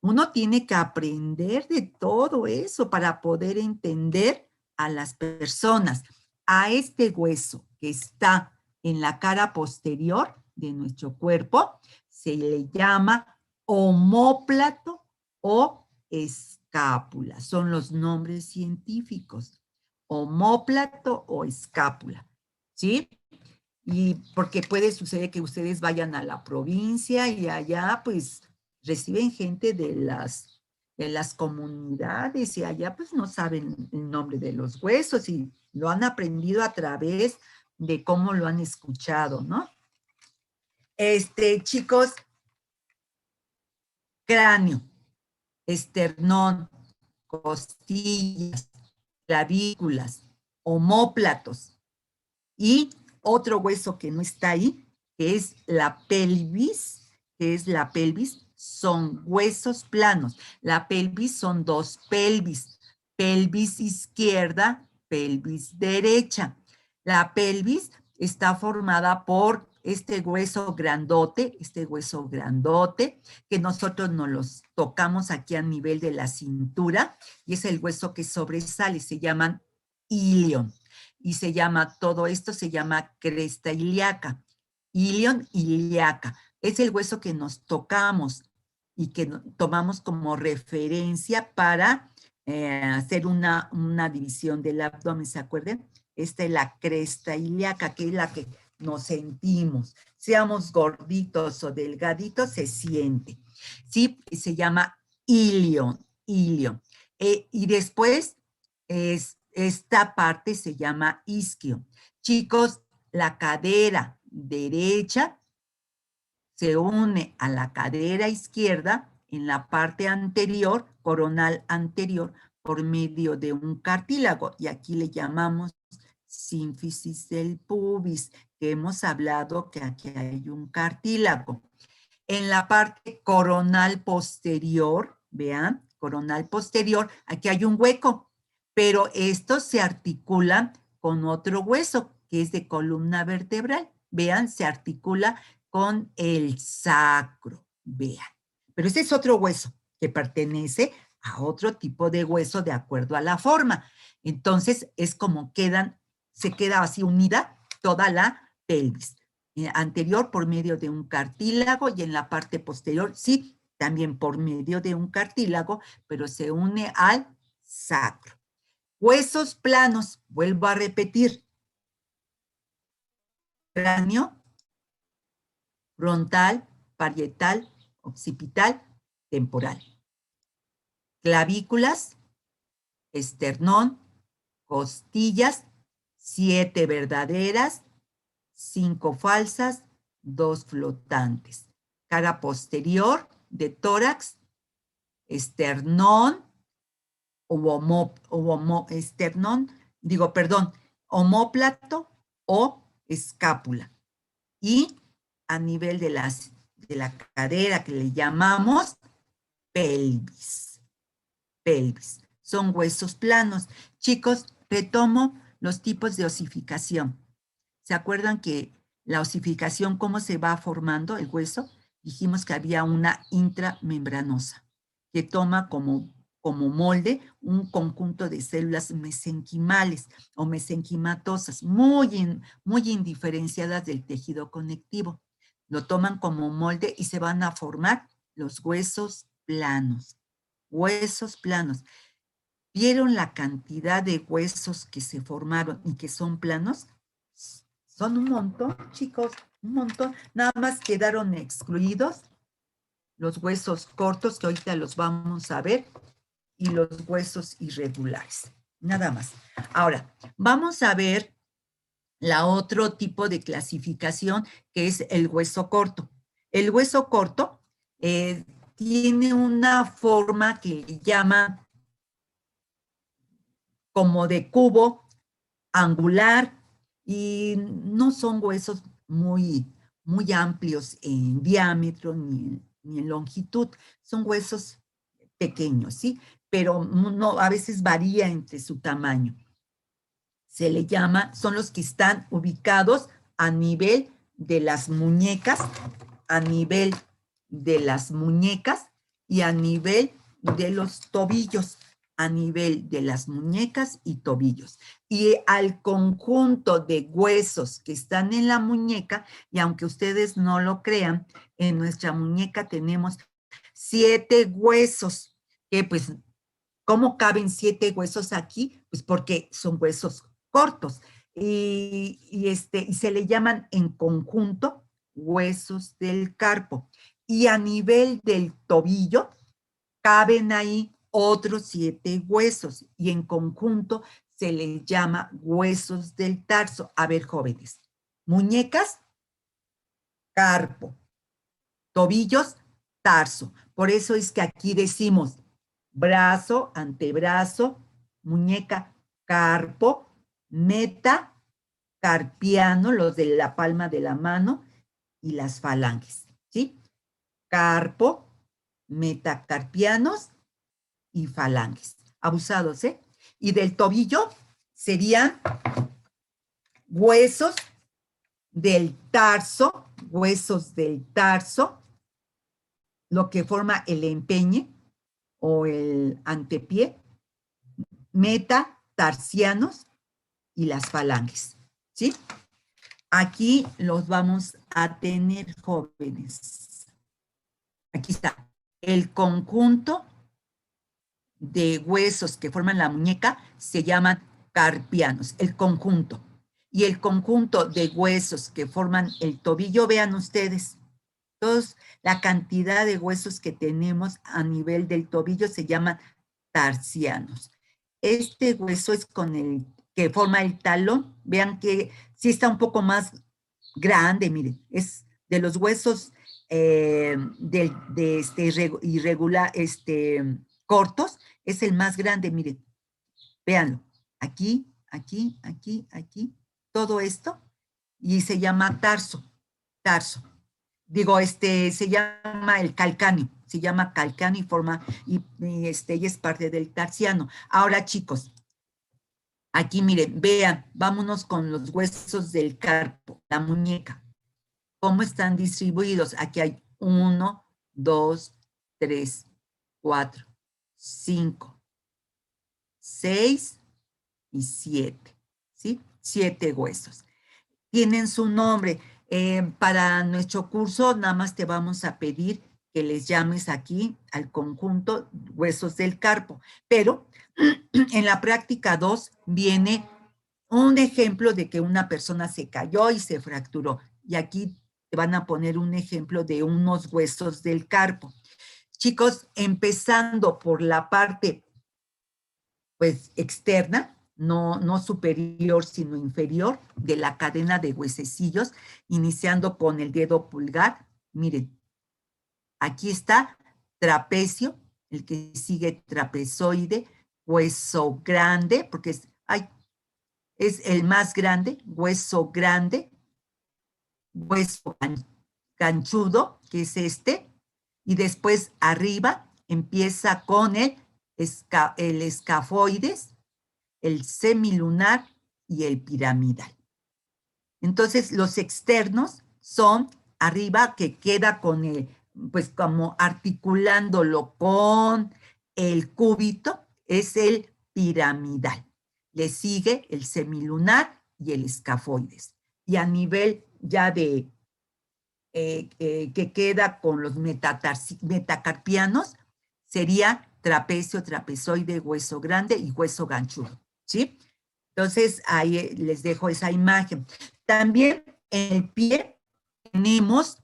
Uno tiene que aprender de todo eso para poder entender a las personas. A este hueso que está en la cara posterior de nuestro cuerpo se le llama omóplato o escápula. Son los nombres científicos. Omóplato o escápula. ¿Sí? Y porque puede suceder que ustedes vayan a la provincia y allá pues reciben gente de las comunidades y allá pues no saben el nombre de los huesos y lo han aprendido a través de cómo lo han escuchado, ¿no? Chicos, cráneo, esternón, costillas, clavículas, omóplatos y otro hueso que no está ahí, que es la pelvis, son huesos planos. La pelvis son dos pelvis, pelvis izquierda, pelvis derecha. La pelvis está formada por este hueso grandote, que nosotros nos los tocamos aquí a nivel de la cintura, y es el hueso que sobresale, se llaman ilion, y todo esto se llama cresta ilíaca, ilion ilíaca, es el hueso que nos tocamos y que tomamos como referencia para hacer una división del abdomen, ¿se acuerdan? Esta es la cresta ilíaca, que es la que nos sentimos. Seamos gorditos o delgaditos, se siente. ¿Sí? Se llama ilion. Y después, esta parte se llama isquio. Chicos, la cadera derecha se une a la cadera izquierda en la parte anterior, coronal anterior, por medio de un cartílago, y aquí le llamamos sínfisis del pubis, que hemos hablado que aquí hay un cartílago. En la parte coronal posterior, vean, coronal posterior, aquí hay un hueco, pero esto se articula con otro hueso, que es de columna vertebral. Vean, se articula con el sacro, vean. Pero ese es otro hueso que pertenece a otro tipo de hueso de acuerdo a la forma. Entonces, es como se queda así unida toda la pelvis. Anterior por medio de un cartílago y en la parte posterior, sí, también por medio de un cartílago, pero se une al sacro. Huesos planos, vuelvo a repetir. Cráneo, frontal, parietal, occipital, temporal. Clavículas, esternón, costillas, 7 verdaderas, 5 falsas, 2 flotantes. Cara posterior de tórax, esternón, omóplato o escápula. Y a nivel de la cadera que le llamamos pelvis. Pelvis. Son huesos planos. Chicos, retomo los tipos de osificación. ¿Se acuerdan que la osificación, cómo se va formando el hueso? Dijimos que había una intramembranosa que toma como molde un conjunto de células mesenquimales o mesenquimatosas, muy indiferenciadas del tejido conectivo. Lo toman como molde y se van a formar los huesos planos. Huesos planos. ¿Vieron la cantidad de huesos que se formaron y que son planos? Son un montón, chicos, un montón. Nada más quedaron excluidos los huesos cortos, que ahorita los vamos a ver, y los huesos irregulares. Nada más. Ahora, vamos a ver la otro tipo de clasificación, que es el hueso corto. El hueso corto tiene una forma que llama como de cubo angular, y no son huesos muy amplios en diámetro ni en longitud, son huesos pequeños, ¿sí? Pero a veces varía entre su tamaño. Se le llama, son los que están ubicados a nivel de las muñecas, y a nivel de los tobillos, a nivel de las muñecas y tobillos. Y al conjunto de huesos que están en la muñeca, y aunque ustedes no lo crean, en nuestra muñeca tenemos 7 huesos, que pues, ¿cómo caben 7 huesos aquí? Pues porque son huesos cortos, y se le llaman en conjunto huesos del carpo. Y a nivel del tobillo, caben ahí otros 7 huesos, y en conjunto se les llama huesos del tarso. A ver, jóvenes, muñecas, carpo, tobillos, tarso. Por eso es que aquí decimos brazo, antebrazo, muñeca, carpo, meta, carpiano, los de la palma de la mano, y las falanges, ¿sí? Carpo, metacarpianos y falanges. Abusados, ¿eh? Y del tobillo serían huesos del tarso, lo que forma el empeñe o el antepié, metatarsianos y las falanges, ¿sí? Aquí los vamos a tener, jóvenes. Aquí está. El conjunto de huesos que forman la muñeca se llaman carpianos, el conjunto. Y el conjunto de huesos que forman el tobillo, vean ustedes, todos, la cantidad de huesos que tenemos a nivel del tobillo se llaman tarsianos. Este hueso es con el que forma el talón. Vean que sí está un poco más grande, miren, es de los huesos irregular, cortos, es el más grande, miren, véanlo, aquí, aquí, aquí, aquí, todo esto, y se llama tarso. Digo, se llama el calcáneo, se llama calcáneo y forma, y es parte del tarsiano. Ahora, chicos, aquí miren, vean, vámonos con los huesos del carpo, la muñeca. ¿Cómo están distribuidos? Aquí hay 1, 2, 3, 4, 5, 6 y 7, ¿sí? 7 huesos. Tienen su nombre. Para nuestro curso, nada más te vamos a pedir que les llames aquí al conjunto huesos del carpo. Pero en la práctica 2 viene un ejemplo de que una persona se cayó y se fracturó. Y aquí te van a poner un ejemplo de unos huesos del carpo. Chicos, empezando por la parte, pues, externa, no superior, sino inferior, de la cadena de huesecillos, iniciando con el dedo pulgar. Miren, aquí está trapecio, el que sigue trapezoide, hueso grande, porque es el más grande, hueso grande, hueso ganchudo, que es y después arriba empieza con el escafoides, el semilunar y el piramidal. Entonces, los externos son arriba, que queda con pues como articulándolo con el cúbito, es el piramidal. Le sigue el semilunar y el escafoides. Y a nivel ya de que queda con los metacarpianos, sería trapecio, trapezoide, hueso grande y hueso ganchudo, ¿sí? Entonces, ahí les dejo esa imagen. También en el pie tenemos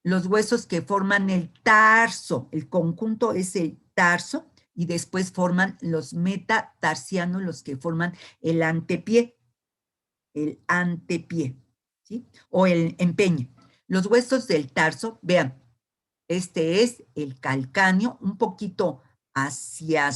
los huesos que forman el tarso. El conjunto es el tarso y después forman los metatarsianos, los que forman el antepié, ¿sí? O el empeño. Los huesos del tarso, vean, este es el calcáneo, un poquito hacia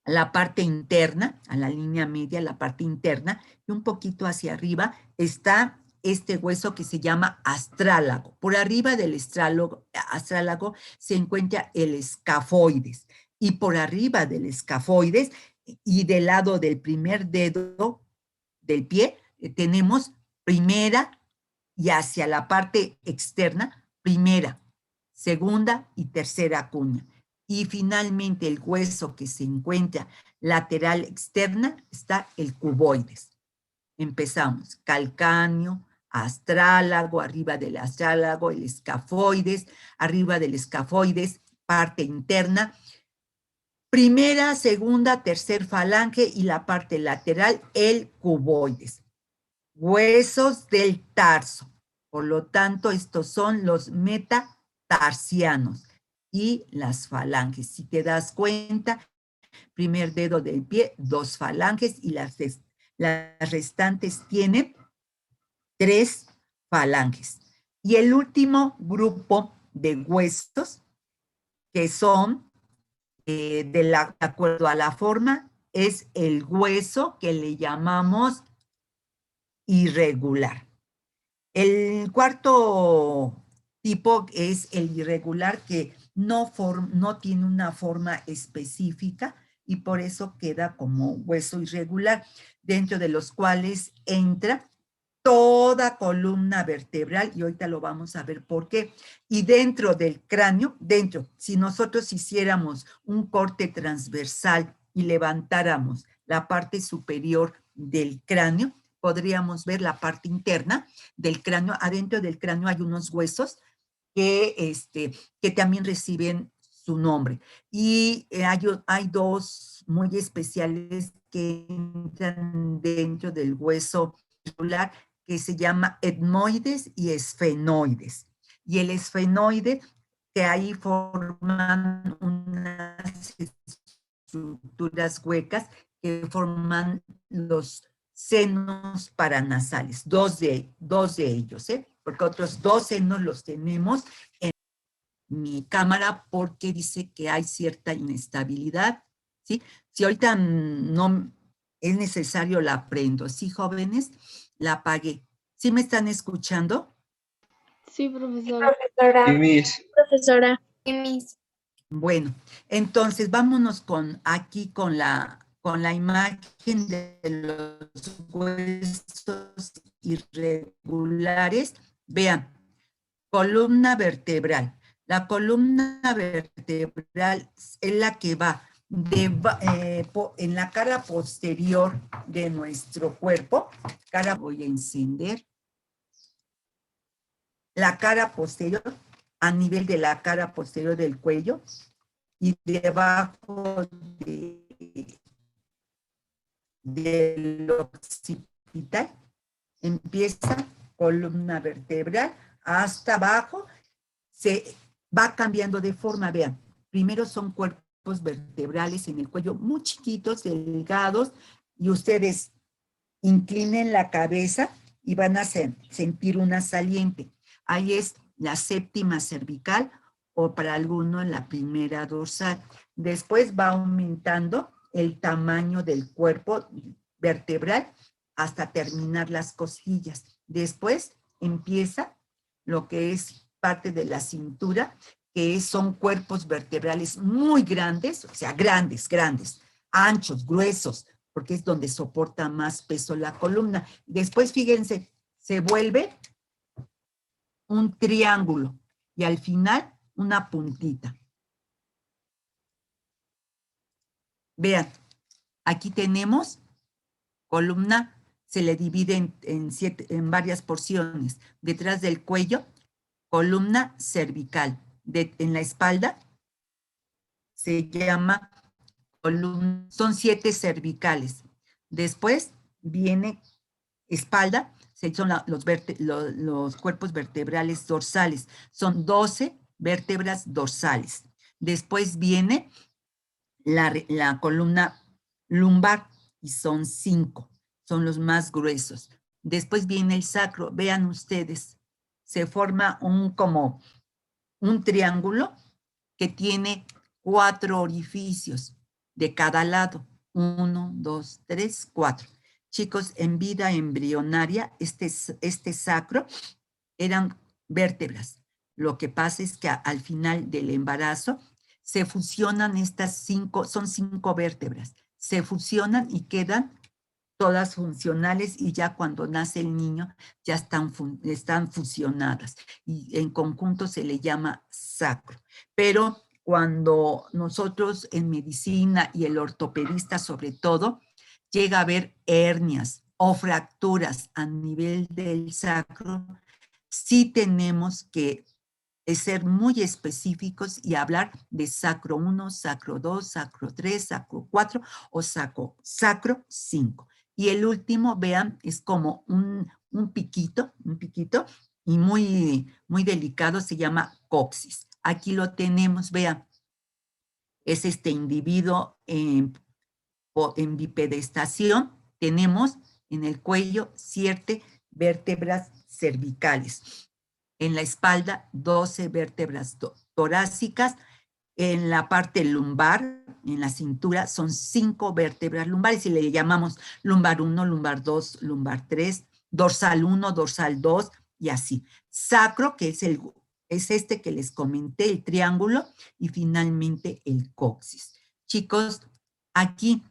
la parte interna, a la línea media, la parte interna, y un poquito hacia arriba está este hueso que se llama astrálago. Por arriba del astrálago se encuentra el escafoides, y por arriba del escafoides y del lado del primer dedo del pie tenemos primera, y hacia la parte externa, primera, segunda y tercera cuña. Y finalmente el hueso que se encuentra lateral externa está el cuboides. Empezamos, calcáneo, astrálago, arriba del astrálago, el escafoides, arriba del escafoides, parte interna, primera, segunda, tercer falange y la parte lateral, el cuboides. Huesos del tarso. Por lo tanto, estos son los metatarsianos y las falanges. Si te das cuenta, Primer dedo del pie, 2 falanges y las restantes tienen 3 falanges. Y el último grupo de huesos, que son, de acuerdo a la forma, es el hueso que le llamamos irregular. El cuarto tipo es el irregular, que no tiene una forma específica y por eso queda como hueso irregular, dentro de los cuales entra toda columna vertebral, y ahorita lo vamos a ver por qué. Y dentro del cráneo, si nosotros hiciéramos un corte transversal y levantáramos la parte superior del cráneo, podríamos ver la parte interna del cráneo. Adentro del cráneo hay unos huesos que también reciben su nombre. Y hay dos muy especiales que entran dentro del hueso articular, que se llama etmoides y esfenoides. Y el esfenoide, que ahí forman unas estructuras huecas que forman los senos paranasales, dos de ellos, porque otros 2 senos los tenemos en mi cámara porque dice que hay cierta inestabilidad, ¿sí? Si ahorita no es necesario, la prendo, ¿sí, jóvenes? La apagué. ¿Sí me están escuchando? Sí, profesora. Sí, Miss. Profesora. Bueno, entonces vámonos aquí con la imagen de los huesos irregulares. Vean, columna vertebral. La columna vertebral es la que va en la cara posterior de nuestro cuerpo. Voy a encender. La cara posterior, a nivel de la cara posterior del cuello, y debajo del occipital, empieza columna vertebral hasta abajo, se va cambiando de forma. Vean, primero son cuerpos vertebrales en el cuello muy chiquitos, delgados, y ustedes inclinen la cabeza y van a sentir una saliente. Ahí es la séptima cervical, o para algunos la primera dorsal. Después va aumentando el tamaño del cuerpo vertebral hasta terminar las costillas. Después empieza lo que es parte de la cintura, que son cuerpos vertebrales muy grandes, o sea, grandes, anchos, gruesos, porque es donde soporta más peso la columna. Después, fíjense, se vuelve un triángulo y al final una puntita. Vean, aquí tenemos columna, se le divide en varias porciones. Detrás del cuello, columna cervical. En la espalda se llama columna, son 7 cervicales. Después viene espalda, son los cuerpos vertebrales dorsales. Son 12 vértebras dorsales. Después viene la columna lumbar y son 5. Son los más gruesos. Después viene el sacro. Vean ustedes, se forma como un triángulo que tiene 4 orificios de cada lado. 1, 2, 3, 4. Chicos, en vida embrionaria, este sacro eran vértebras. Lo que pasa es que al final del embarazo se fusionan estas 5, son 5 vértebras. Se fusionan y quedan todas funcionales, y ya cuando nace el niño ya están fusionadas y en conjunto se le llama sacro. Pero cuando nosotros en medicina y el ortopedista sobre todo llega a ver hernias o fracturas a nivel del sacro, sí tenemos que ser muy específicos y hablar de sacro 1, sacro 2, sacro 3, sacro 4 o sacro 5. Y el último, vean, es como un piquito y muy delicado, se llama coxis. Aquí lo tenemos, vean. es este individuo en bipedestación. Tenemos en el cuello 7 vértebras cervicales. En la espalda, 12 vértebras torácicas. En la parte lumbar, en la cintura, son 5 vértebras lumbares y le llamamos lumbar 1, lumbar 2, lumbar 3, dorsal 1, dorsal 2 y así. Sacro, que es este que les comenté, el triángulo, y finalmente el coxis. Chicos, aquí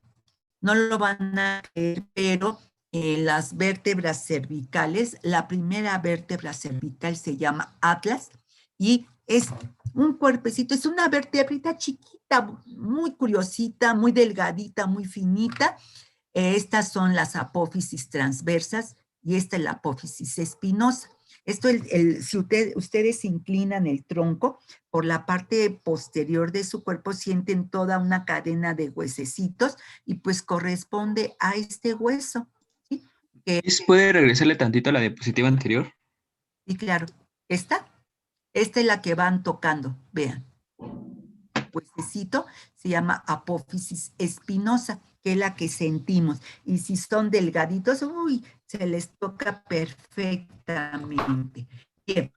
no lo van a creer, pero las vértebras cervicales, la primera vértebra cervical se llama atlas y es un cuerpecito, es una vertebrita chiquita, muy curiosita, muy delgadita, muy finita. Estas son las apófisis transversas y esta es la apófisis espinosa. Esto, si ustedes inclinan el tronco, por la parte posterior de su cuerpo sienten toda una cadena de huesecitos y pues corresponde a este hueso. ¿Sí? ¿Puede regresarle tantito a la diapositiva anterior? Y claro, esta es la que van tocando, vean. Huesecito se llama apófisis espinosa, que es la que sentimos. Y si son delgaditos, uy, se les toca perfectamente. Bien,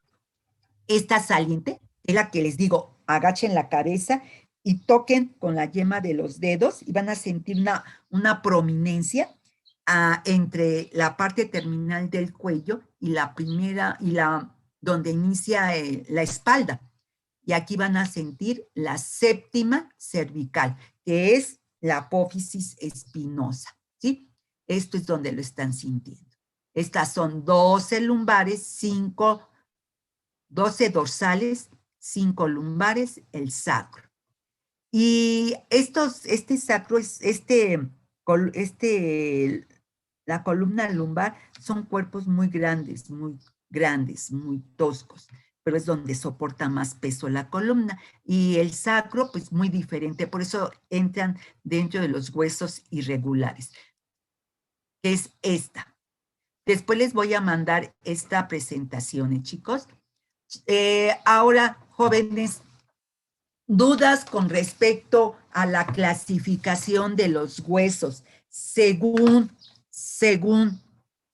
esta saliente es la que les digo, agachen la cabeza y toquen con la yema de los dedos y van a sentir una prominencia entre la parte terminal del cuello y la primera, donde inicia la espalda. Y aquí van a sentir la séptima cervical, que es la apófisis espinosa, ¿sí? Esto es donde lo están sintiendo. Estas son 12 lumbares, 12 dorsales, 5 lumbares, el sacro. Y este sacro es, la columna lumbar son cuerpos muy grandes, muy toscos, pero es donde soporta más peso la columna. Y el sacro, pues muy diferente, por eso entran dentro de los huesos irregulares, que es esta. Después les voy a mandar esta presentación, chicos. Ahora, jóvenes, dudas con respecto a la clasificación de los huesos según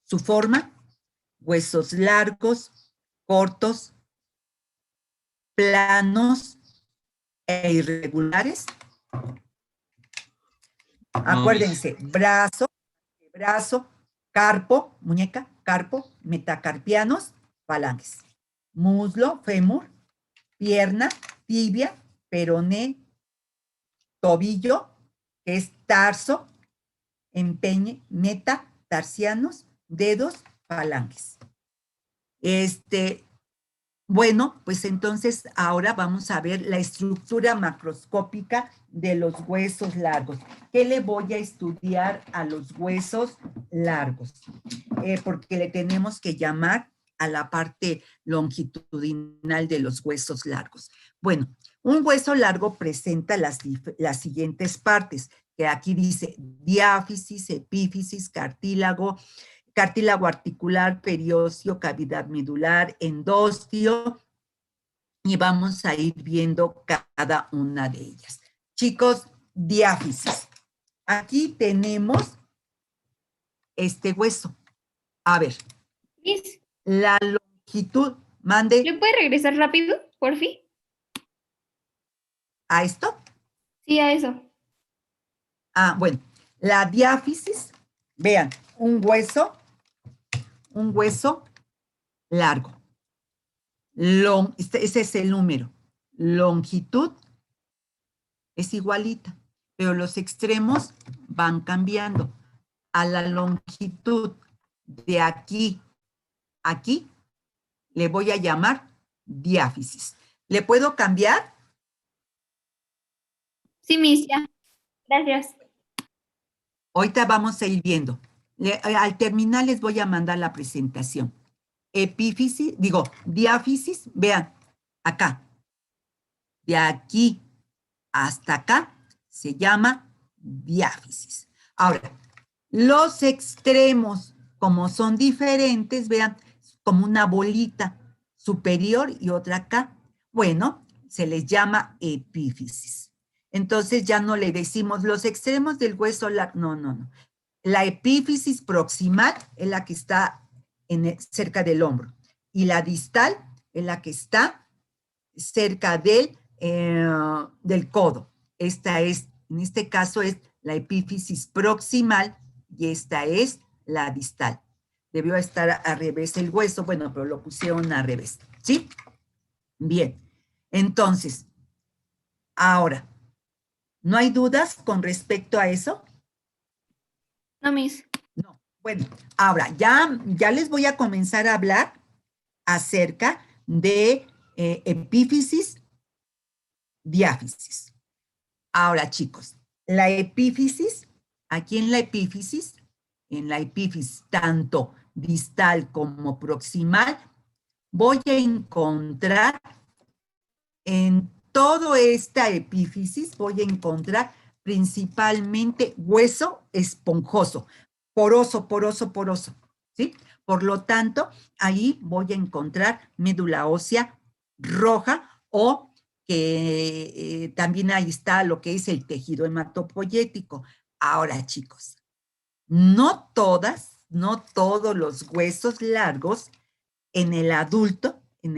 su forma, huesos largos, cortos, planos e irregulares. Acuérdense, brazo, carpo, muñeca, carpo, metacarpianos, falanges, muslo, fémur, pierna, tibia, peroné, tobillo, que es tarso, empeñe, meta, tarsianos, dedos, falanges. Bueno, pues entonces ahora vamos a ver la estructura macroscópica de los huesos largos. ¿Qué le voy a estudiar a los huesos largos? Porque le tenemos que llamar a la parte longitudinal de los huesos largos. Bueno, un hueso largo presenta las siguientes partes, que aquí dice diáfisis, epífisis, cartílago articular, periósteo, cavidad medular, endostio, y vamos a ir viendo cada una de ellas. Chicos, diáfisis. Aquí tenemos este hueso. A ver. La longitud, mande. ¿Le puede regresar rápido, por fin? ¿A esto? Sí, a eso. Bueno. La diáfisis, vean, un hueso largo. Ese es el número. Longitud es igualita, pero los extremos van cambiando. A la longitud de aquí a aquí le voy a llamar diáfisis. ¿Le puedo cambiar? Sí, Miss, ya. Gracias. Ahorita vamos a ir viendo. Al terminar les voy a mandar la presentación. Epífisis, diáfisis, vean, acá. De aquí hasta acá se llama diáfisis. Ahora, los extremos, como son diferentes, vean, como una bolita superior y otra acá. Bueno, se les llama epífisis. Entonces ya no le decimos los extremos del hueso largo. No, no, no. La epífisis proximal es la que está cerca del hombro. Y la distal es la que está cerca del codo. Esta es, en este caso es la epífisis proximal y esta es la distal. Debió estar al revés el hueso, bueno, pero lo pusieron al revés, ¿sí? Bien, entonces, ahora, ¿no hay dudas con respecto a eso? No, Miss. No. Bueno, ahora, ya les voy a comenzar a hablar acerca de epífisis, diáfisis. Ahora, chicos, la epífisis, aquí en la epífisis, tanto distal como proximal, voy a encontrar en toda esta epífisis, voy a encontrar principalmente hueso esponjoso, poroso, poroso, poroso, ¿sí? Por lo tanto, ahí voy a encontrar médula ósea roja o que también ahí está lo que es el tejido hematopoyético. Ahora, chicos, no todos los huesos largos en el adulto, en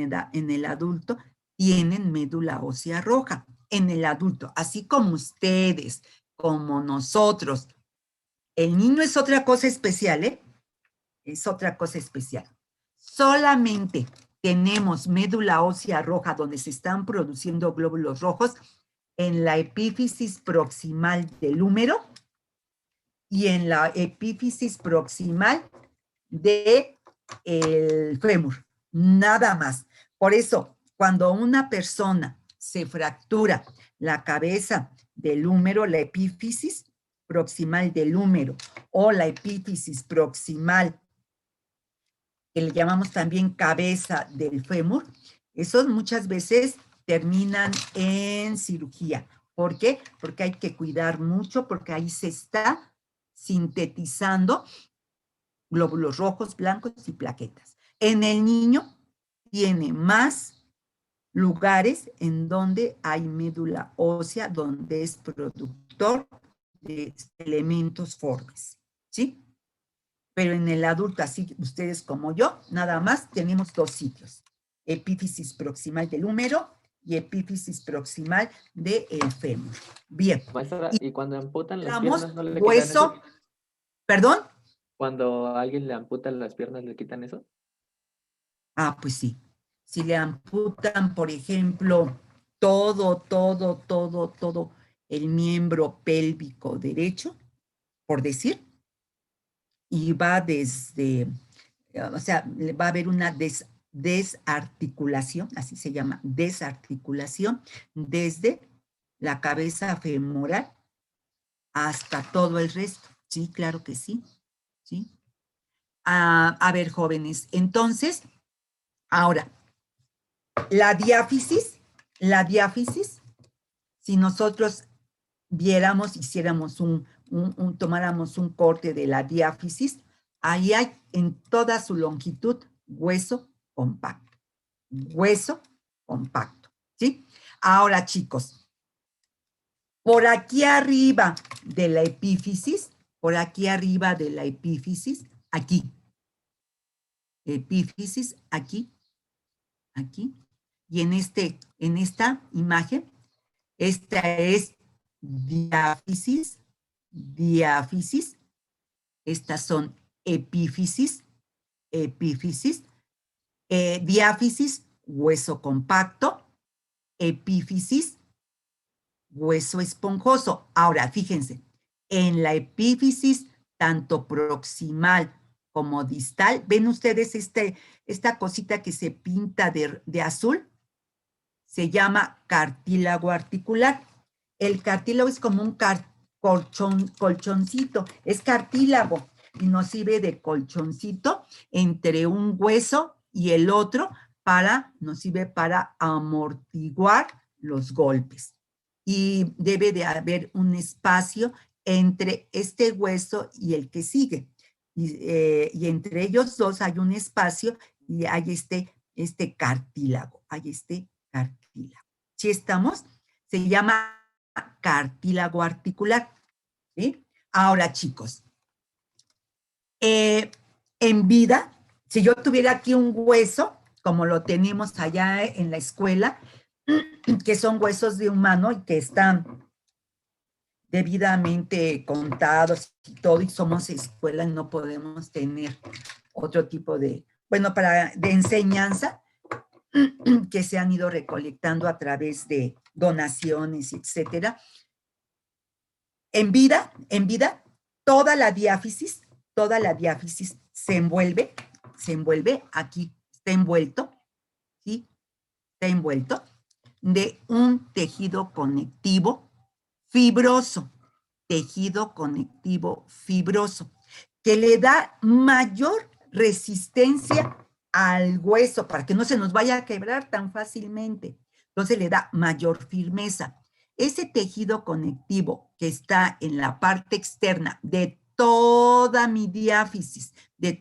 el adulto, tienen médula ósea roja. En el adulto, así como ustedes, como nosotros. El niño es otra cosa especial, ¿eh? Es otra cosa especial. Solamente tenemos médula ósea roja donde se están produciendo glóbulos rojos en la epífisis proximal del húmero y en la epífisis proximal del fémur. Nada más. Por eso, cuando una persona se fractura la cabeza del húmero, la epífisis proximal del húmero o la epífisis proximal, que le llamamos también cabeza del fémur, esos muchas veces terminan en cirugía. ¿Por qué? Porque hay que cuidar mucho, porque ahí se está sintetizando glóbulos rojos, blancos y plaquetas. En el niño tiene más lugares en donde hay médula ósea, donde es productor de elementos formes, ¿sí? Pero en el adulto, así ustedes como yo, nada más tenemos dos sitios, epífisis proximal del húmero y epífisis proximal del fémur. Bien. Maestra, ¿y cuando amputan las Hablamos piernas no le quitan hueso, eso? ¿perdón? Cuando a alguien le amputan las piernas, ¿le quitan eso? Ah, pues sí. Si le amputan, por ejemplo, todo el miembro pélvico derecho, por decir, y va desde, o sea, va a haber una desarticulación, así se llama, desarticulación, desde la cabeza femoral hasta todo el resto. Sí, claro que sí. ¿Sí? A ver, jóvenes, entonces, ahora, la diáfisis, si nosotros viéramos, hiciéramos tomáramos un corte de la diáfisis, ahí hay en toda su longitud hueso compacto, ¿sí? Ahora, chicos, por aquí arriba de la epífisis, aquí, epífisis, aquí, y en esta imagen, esta es diáfisis, estas son epífisis, diáfisis, hueso compacto, epífisis, hueso esponjoso. Ahora, fíjense, en la epífisis, tanto proximal como distal, ¿ven ustedes esta cosita que se pinta de azul? Se llama cartílago articular. El cartílago es como un colchoncito, es cartílago y nos sirve de colchoncito entre un hueso y el otro nos sirve para amortiguar los golpes. Y debe de haber un espacio entre este hueso y el que sigue. Y entre ellos dos hay un espacio y hay este cartílago, ¿Sí estamos? Se llama cartílago articular. ¿Sí? Ahora, chicos, en vida, si yo tuviera aquí un hueso, como lo tenemos allá en la escuela, que son huesos de humano y que están debidamente contados y todo, y somos escuela y no podemos tener otro tipo de, bueno, de enseñanza que se han ido recolectando a través de donaciones, etcétera. En vida, toda la diáfisis se envuelve, aquí está envuelto, ¿sí? Está envuelto de un tejido conectivo fibroso, que le da mayor resistencia al hueso para que no se nos vaya a quebrar tan fácilmente. Entonces le da mayor firmeza. Ese tejido conectivo que está en la parte externa de toda mi diáfisis, de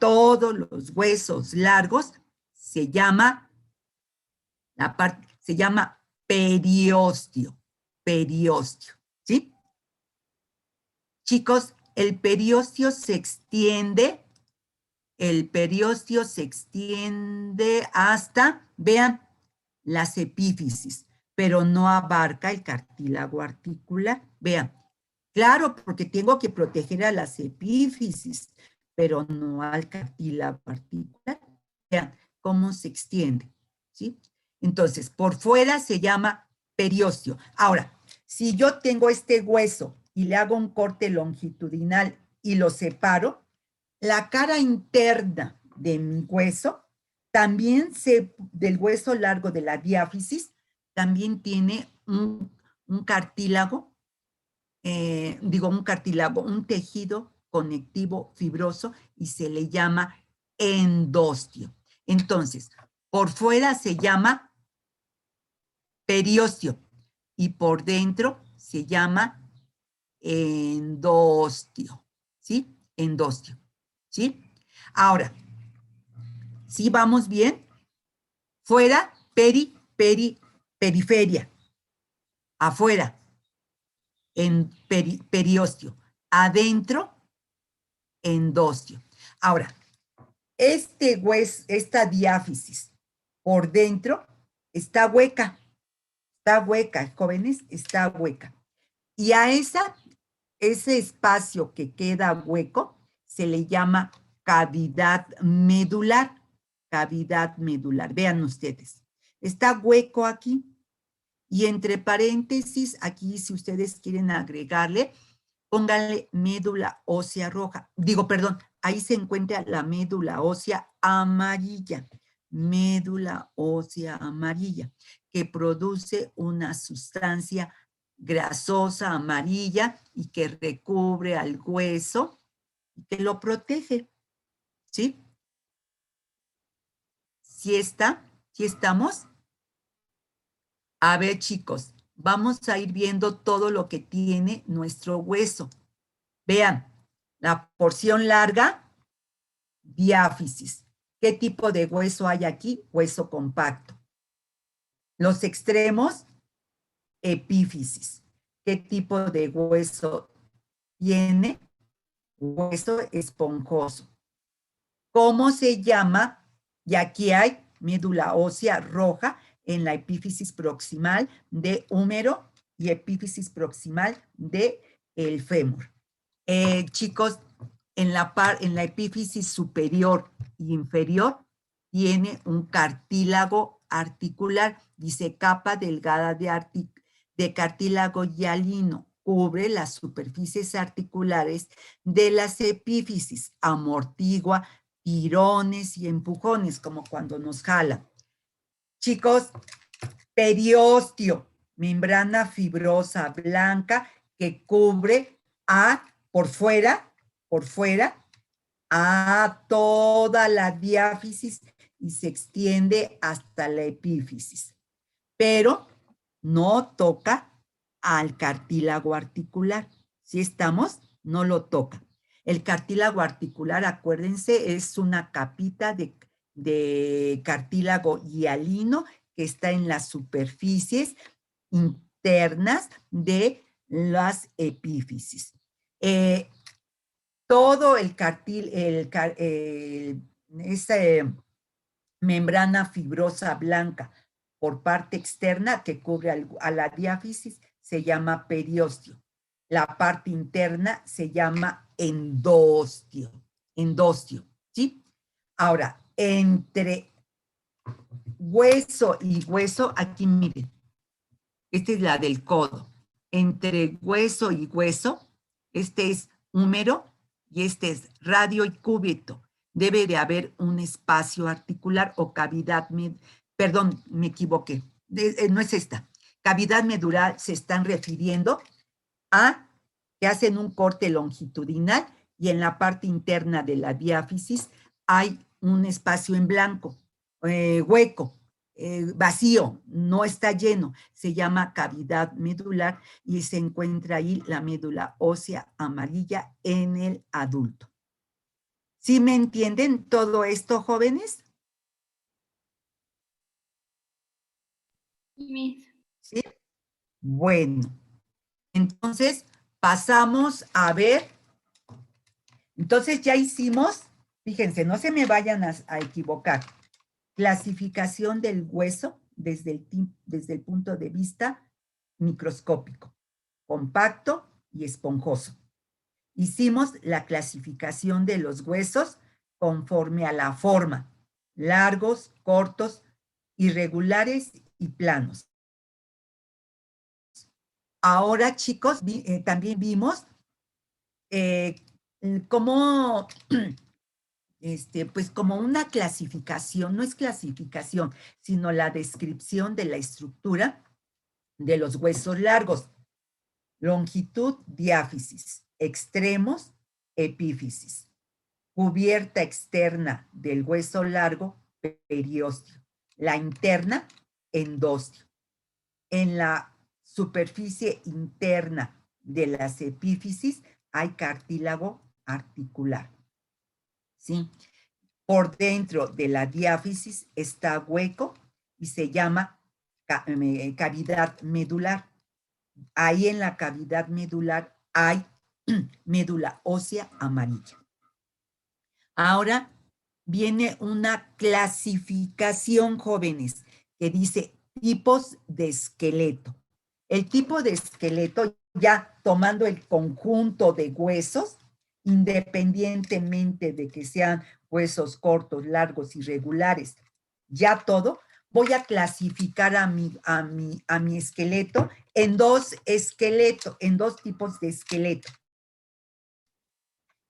todos los huesos largos, se llama periósteo, ¿sí? Chicos, el periósteo se extiende hasta, vean, las epífisis, pero no abarca el cartílago articular. Vean, claro, porque tengo que proteger a las epífisis, pero no al cartílago articular. Vean cómo se extiende, ¿sí? Entonces, por fuera se llama periósteo. Ahora, si yo tengo este hueso y le hago un corte longitudinal y lo separo, la cara interna de mi hueso también del hueso largo de la diáfisis, también tiene un cartílago, un tejido conectivo fibroso y se le llama endostio. Entonces, por fuera se llama periósteo y por dentro se llama endostio, ¿sí? Endostio, ¿sí? Ahora, ¿sí vamos bien? Fuera, periferia. Afuera, periósteo. Adentro, endostio. Ahora, esta diáfisis por dentro está hueca, jóvenes, está hueca. Y a ese espacio que queda hueco se le llama cavidad medular. Vean ustedes, está hueco aquí y entre paréntesis, aquí si ustedes quieren agregarle, pónganle médula ósea roja. Ahí se encuentra la médula ósea amarilla, que produce una sustancia grasosa amarilla y que recubre al hueso y que lo protege, ¿sí? ¿Sí estamos? A ver, chicos, vamos a ir viendo todo lo que tiene nuestro hueso. Vean, la porción larga, diáfisis. ¿Qué tipo de hueso hay aquí? Hueso compacto. Los extremos, epífisis. ¿Qué tipo de hueso tiene? Hueso esponjoso. ¿Cómo se llama? Y aquí hay médula ósea roja en la epífisis proximal de húmero y epífisis proximal de el fémur. Chicos, en la epífisis superior e inferior tiene un cartílago articular, dice capa delgada de cartílago hialino, cubre las superficies articulares de las epífisis, amortigua tirones y empujones, como cuando nos jala. Chicos, periósteo, membrana fibrosa blanca que cubre por fuera, a toda la diáfisis y se extiende hasta la epífisis. Pero no toca al cartílago articular. ¿Sí estamos? No lo toca. El cartílago articular, acuérdense, es una capita de cartílago hialino que está en las superficies internas de las epífisis. Todo el cartil, esa membrana fibrosa blanca por parte externa que cubre a la diáfisis se llama periósteo. La parte interna se llama endostio. Endostio, ¿sí? Ahora, entre hueso y hueso, aquí miren, esta es la del codo. Entre hueso y hueso, este es húmero y este es radio y cúbito. Debe de haber un espacio articular o cavidad, perdón, me equivoqué, no es esta. Cavidad medular se están refiriendo a que hacen un corte longitudinal y en la parte interna de la diáfisis hay un espacio en blanco, hueco, vacío, no está lleno, se llama cavidad medular y se encuentra ahí la médula ósea amarilla en el adulto. ¿Sí me entienden todo esto, jóvenes? Miss. ¿Sí? Bueno, entonces pasamos a ver, entonces ya hicimos, fíjense, no se me vayan a equivocar, clasificación del hueso desde el punto de vista microscópico, compacto y esponjoso. Hicimos la clasificación de los huesos conforme a la forma, largos, cortos, irregulares y planos. Ahora, chicos, también vimos cómo pues como una clasificación, no es clasificación, sino la descripción de la estructura de los huesos largos. Longitud, diáfisis. Extremos, epífisis. Cubierta externa del hueso largo, periósteo. La interna, endostio. En la superficie interna de las epífisis hay cartílago articular. ¿Sí? Por dentro de la diáfisis está hueco y se llama cavidad medular. Ahí en la cavidad medular hay médula ósea amarilla. Ahora viene una clasificación, jóvenes, que dice tipos de esqueleto. El tipo de esqueleto, ya tomando el conjunto de huesos, independientemente de que sean huesos cortos, largos, irregulares, ya todo, voy a clasificar a mi esqueleto en dos tipos de esqueleto.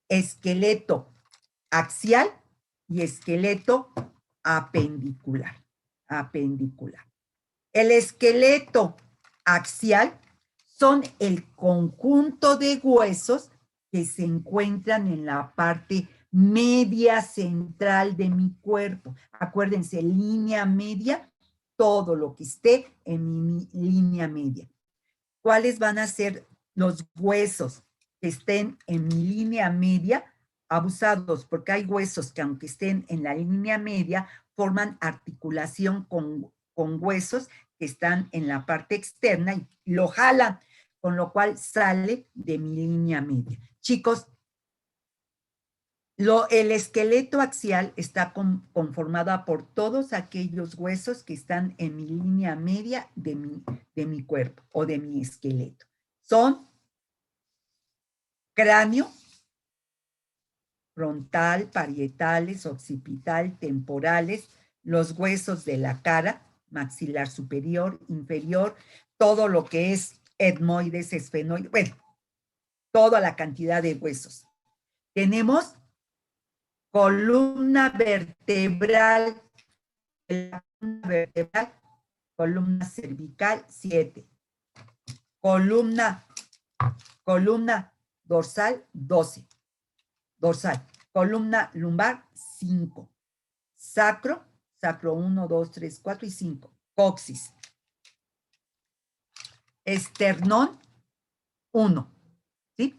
Esqueleto axial y esqueleto apendicular. El esqueleto axial son el conjunto de huesos que se encuentran en la parte media central de mi cuerpo. Acuérdense, línea media, todo lo que esté en mi línea media. ¿Cuáles van a ser los huesos que estén en mi línea media? Abusados, porque hay huesos que aunque estén en la línea media, forman articulación con huesos que están en la parte externa y lo jalan, con lo cual sale de mi línea media. Chicos, el esqueleto axial está conformado por todos aquellos huesos que están en mi línea media de mi cuerpo o de mi esqueleto. Son cráneo, frontal, parietales, occipital, temporales, los huesos de la cara, maxilar superior, inferior, todo lo que es etmoides, esfenoides, bueno, toda la cantidad de huesos. Tenemos columna vertebral, columna cervical, 7. Columna dorsal, 12. Dorsal. Columna lumbar, 5. Sacro 1, 2, 3, 4 y 5. Coxis. Esternón, 1. ¿Sí?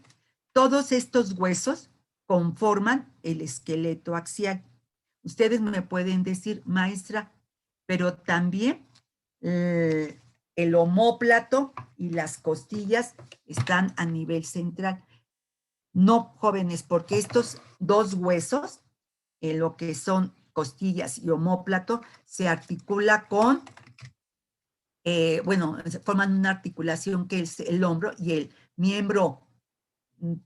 Todos estos huesos conforman el esqueleto axial. Ustedes me pueden decir, maestra, pero también el omóplato y las costillas están a nivel central. No, jóvenes, porque estos dos huesos, lo que son costillas y omóplato, se articula con, bueno, forman una articulación que es el hombro y el miembro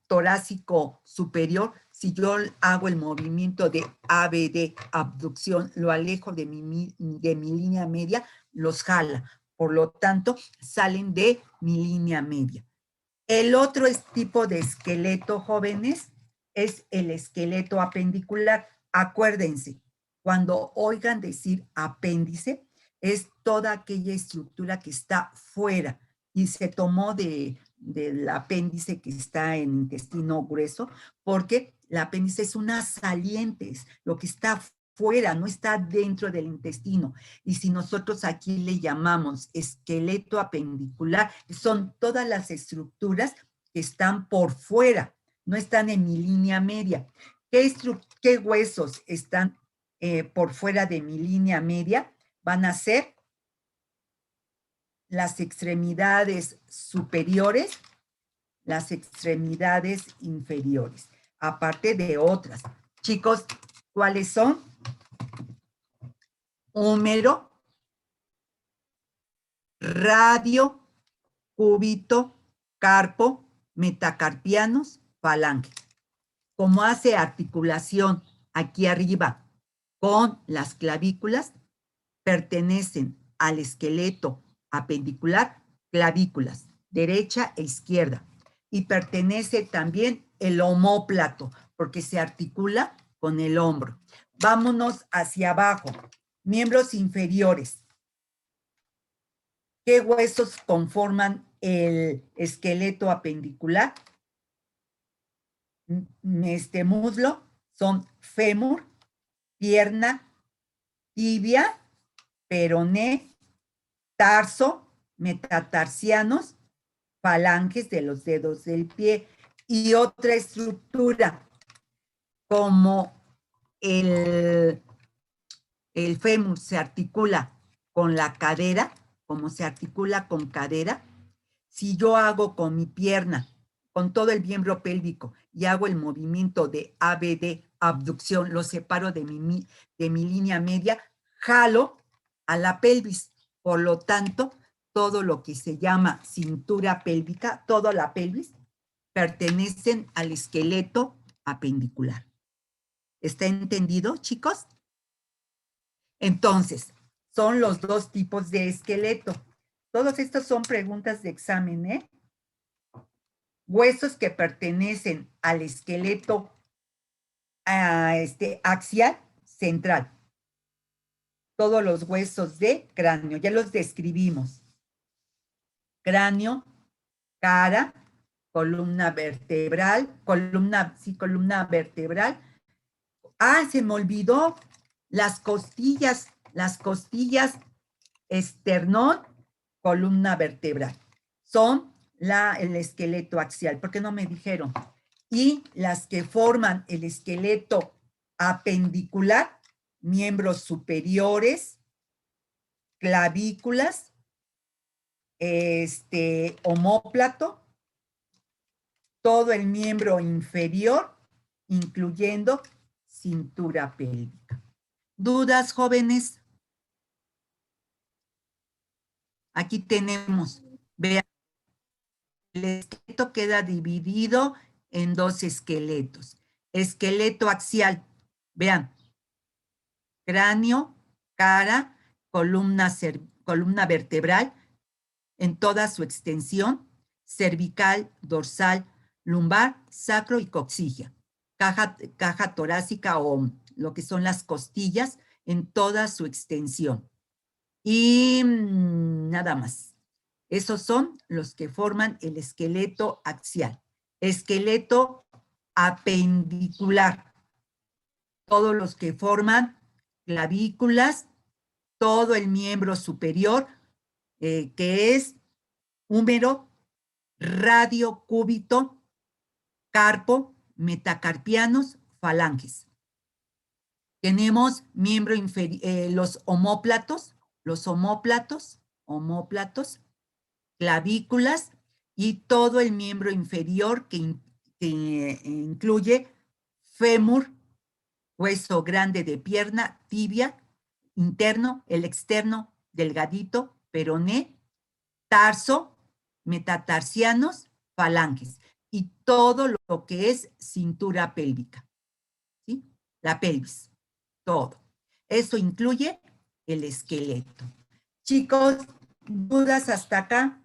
torácico superior. Si yo hago el movimiento de ABD, abducción, lo alejo de mi línea media, los jala. Por lo tanto, salen de mi línea media. El otro tipo de esqueleto, jóvenes, es el esqueleto apendicular. Acuérdense, cuando oigan decir apéndice, es toda aquella estructura que está fuera y se tomó del apéndice que está en el intestino grueso, porque el apéndice es una saliente, es lo que está fuera, no está dentro del intestino. Y si nosotros aquí le llamamos esqueleto apendicular, son todas las estructuras que están por fuera, no están en mi línea media. ¿Qué huesos están por fuera de mi línea media? Van a ser las extremidades superiores, las extremidades inferiores, aparte de otras. Chicos, ¿cuáles son? Húmero, radio, cúbito, carpo, metacarpianos, falange. Como hace articulación aquí arriba con las clavículas, pertenecen al esqueleto apendicular, clavículas, derecha e izquierda. Y pertenece también el omóplato, porque se articula con el hombro. Vámonos hacia abajo. Miembros inferiores. ¿Qué huesos conforman el esqueleto apendicular? Muslo son fémur, pierna, tibia, peroné, tarso, metatarsianos, falanges de los dedos del pie y otra estructura como el fémur se articula con la cadera, como se articula con cadera. Si yo hago con mi pierna, con todo el miembro pélvico y hago el movimiento de ABD, abducción, lo separo de mi línea media, jalo a la pelvis. Por lo tanto, todo lo que se llama cintura pélvica, toda la pelvis, pertenecen al esqueleto apendicular. ¿Está entendido, chicos? Entonces, son los dos tipos de esqueleto. Todos estos son preguntas de examen, ¿eh? Huesos que pertenecen al esqueleto axial central. Todos los huesos de cráneo, ya los describimos. Cráneo, cara, columna vertebral, columna vertebral. Ah, se me olvidó las costillas, esternón, columna vertebral. Son el esqueleto axial. ¿Por qué no me dijeron? Y las que forman el esqueleto apendicular, miembros superiores, clavículas, omóplato, todo el miembro inferior, incluyendo cintura pélvica. ¿Dudas, jóvenes? Aquí tenemos, vean, el esqueleto queda dividido en dos esqueletos. Esqueleto axial, vean, cráneo, cara, columna vertebral en toda su extensión, cervical, dorsal, lumbar, sacro y coxilla. Caja torácica o lo que son las costillas en toda su extensión. Y nada más. Esos son los que forman el esqueleto axial. Esqueleto apendicular. Todos los que forman clavículas, todo el miembro superior, que es húmero, radio, cúbito, carpo, metacarpianos, falanges. Tenemos miembro inferior, los omóplatos, omóplatos, clavículas y todo el miembro inferior que incluye fémur, hueso grande de pierna, tibia, interno, el externo, delgadito, peroné, tarso, metatarsianos, falanges y todo lo que es cintura pélvica, ¿sí? La pelvis, todo. Eso incluye el esqueleto. Chicos, ¿dudas hasta acá?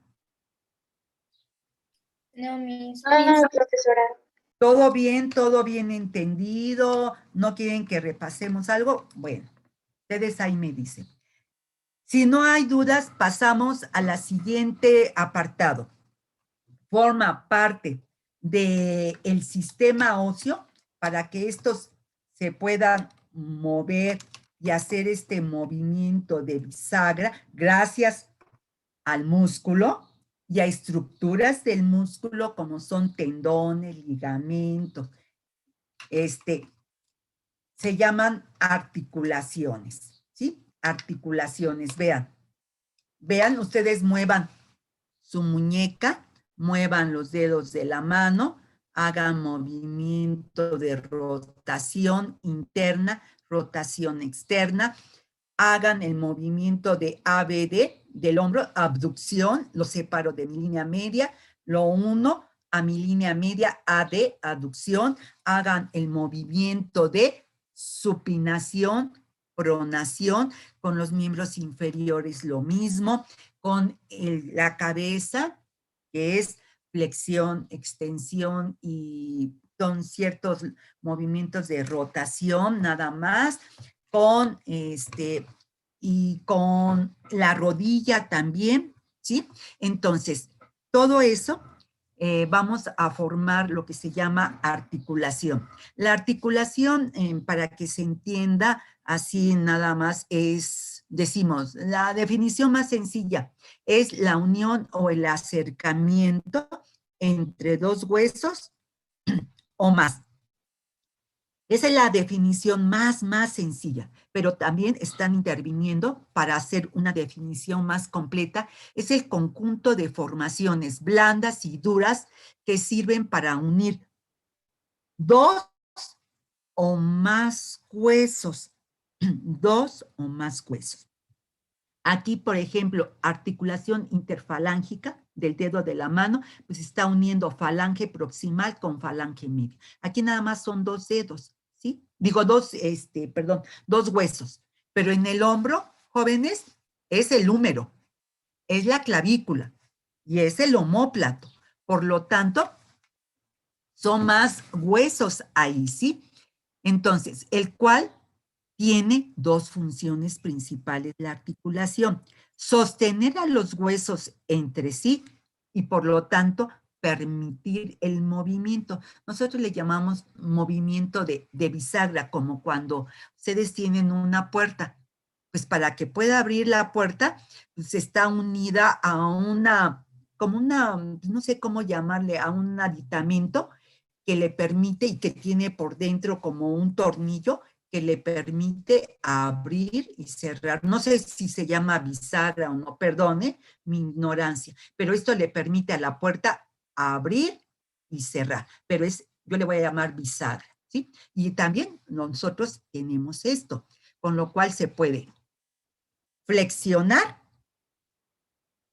No, Miss. Profesora. Todo bien entendido? ¿No quieren que repasemos algo? Bueno, ustedes ahí me dicen. Si no hay dudas, pasamos a la siguiente apartado. Forma parte del sistema óseo para que estos se puedan mover y hacer este movimiento de bisagra gracias al músculo y a estructuras del músculo como son tendones, ligamentos, se llaman articulaciones, ¿sí? Articulaciones, vean, ustedes muevan su muñeca, muevan los dedos de la mano, hagan movimiento de rotación interna, rotación externa, hagan el movimiento de ABD del hombro, abducción, lo separo de mi línea media, lo uno a mi línea media, AD, aducción, hagan el movimiento de supinación, pronación, con los miembros inferiores lo mismo, con la cabeza, que es flexión, extensión y son ciertos movimientos de rotación nada más, con y con la rodilla también, ¿sí? Entonces, todo eso vamos a formar lo que se llama articulación. La articulación, para que se entienda así nada más, es, decimos, la definición más sencilla, es la unión o el acercamiento entre dos huesos o más. Esa es la definición más sencilla, pero también están interviniendo para hacer una definición más completa. Es el conjunto de formaciones blandas y duras que sirven para unir dos o más huesos. Dos o más huesos. Aquí, por ejemplo, articulación interfalángica del dedo de la mano, pues está uniendo falange proximal con falange media. Aquí nada más son dos dedos, ¿sí? Digo, dos huesos. Pero en el hombro, jóvenes, es el húmero, es la clavícula y es el omóplato. Por lo tanto, son más huesos ahí, ¿sí? Entonces, el cual tiene dos funciones principales de la articulación: sostener a los huesos entre sí y por lo tanto permitir el movimiento. Nosotros le llamamos movimiento de bisagra, como cuando ustedes tienen una puerta, pues para que pueda abrir la puerta, pues está unida a como una, no sé cómo llamarle, a un aditamento que le permite y que tiene por dentro como un tornillo que le permite abrir y cerrar. No sé si se llama bisagra o no, perdone mi ignorancia, pero esto le permite a la puerta abrir y cerrar, pero yo le voy a llamar bisagra, ¿sí? Y también nosotros tenemos esto, con lo cual se puede flexionar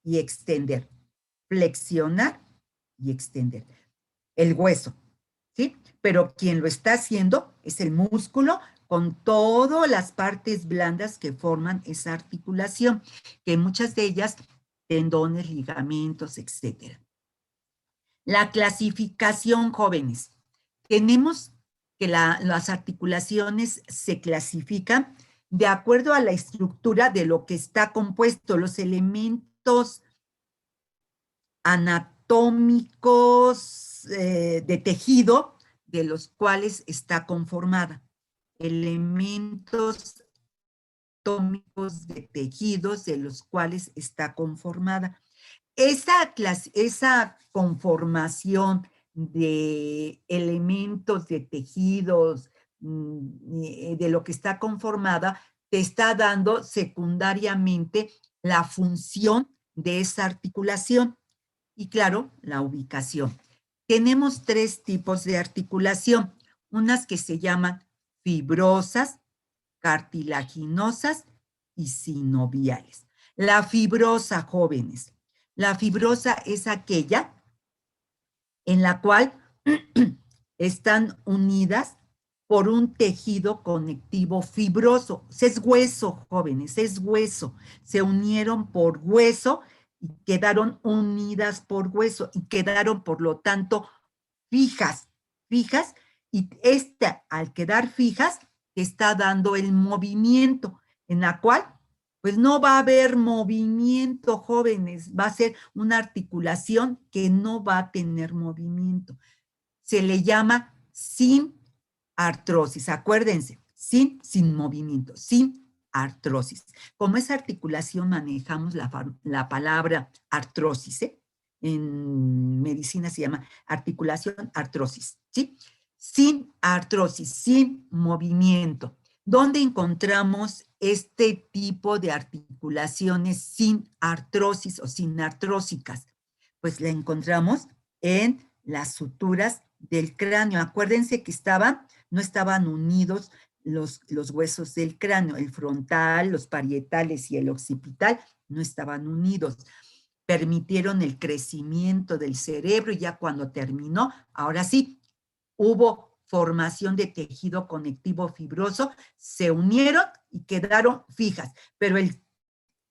y extender, flexionar y extender el hueso, ¿sí? Pero quien lo está haciendo es el músculo con todas las partes blandas que forman esa articulación, que muchas de ellas, tendones, ligamentos, etc. La clasificación, jóvenes. Tenemos que las articulaciones se clasifican de acuerdo a la estructura de lo que está compuesto, los elementos anatómicos de tejido de los cuales está conformada. Elementos anatómicos de tejidos de los cuales está conformada. Esa conformación de elementos de tejidos, de lo que está conformada, te está dando secundariamente la función de esa articulación y, claro, la ubicación. Tenemos 3 tipos de articulación, unas que se llaman fibrosas, cartilaginosas y sinoviales. La fibrosa, jóvenes, la fibrosa es aquella en la cual están unidas por un tejido conectivo fibroso. Es hueso, jóvenes, es hueso. Se unieron por hueso y quedaron unidas por hueso y quedaron, por lo tanto, fijas, y al quedar fijas, te está dando el movimiento, en la cual, pues no va a haber movimiento, jóvenes, va a ser una articulación que no va a tener movimiento. Se le llama sin artrosis, acuérdense, sin movimiento, sin artrosis. Como esa articulación manejamos la palabra artrosis, ¿eh? En medicina se llama articulación artrosis, ¿sí? Sin artrosis, sin movimiento. ¿Dónde encontramos este tipo de articulaciones sin artrosis o sin artrósicas? Pues la encontramos en las suturas del cráneo. Acuérdense que no estaban unidos los huesos del cráneo, el frontal, los parietales y el occipital no estaban unidos. Permitieron el crecimiento del cerebro y ya cuando terminó, ahora sí, hubo formación de tejido conectivo fibroso, se unieron y quedaron fijas, pero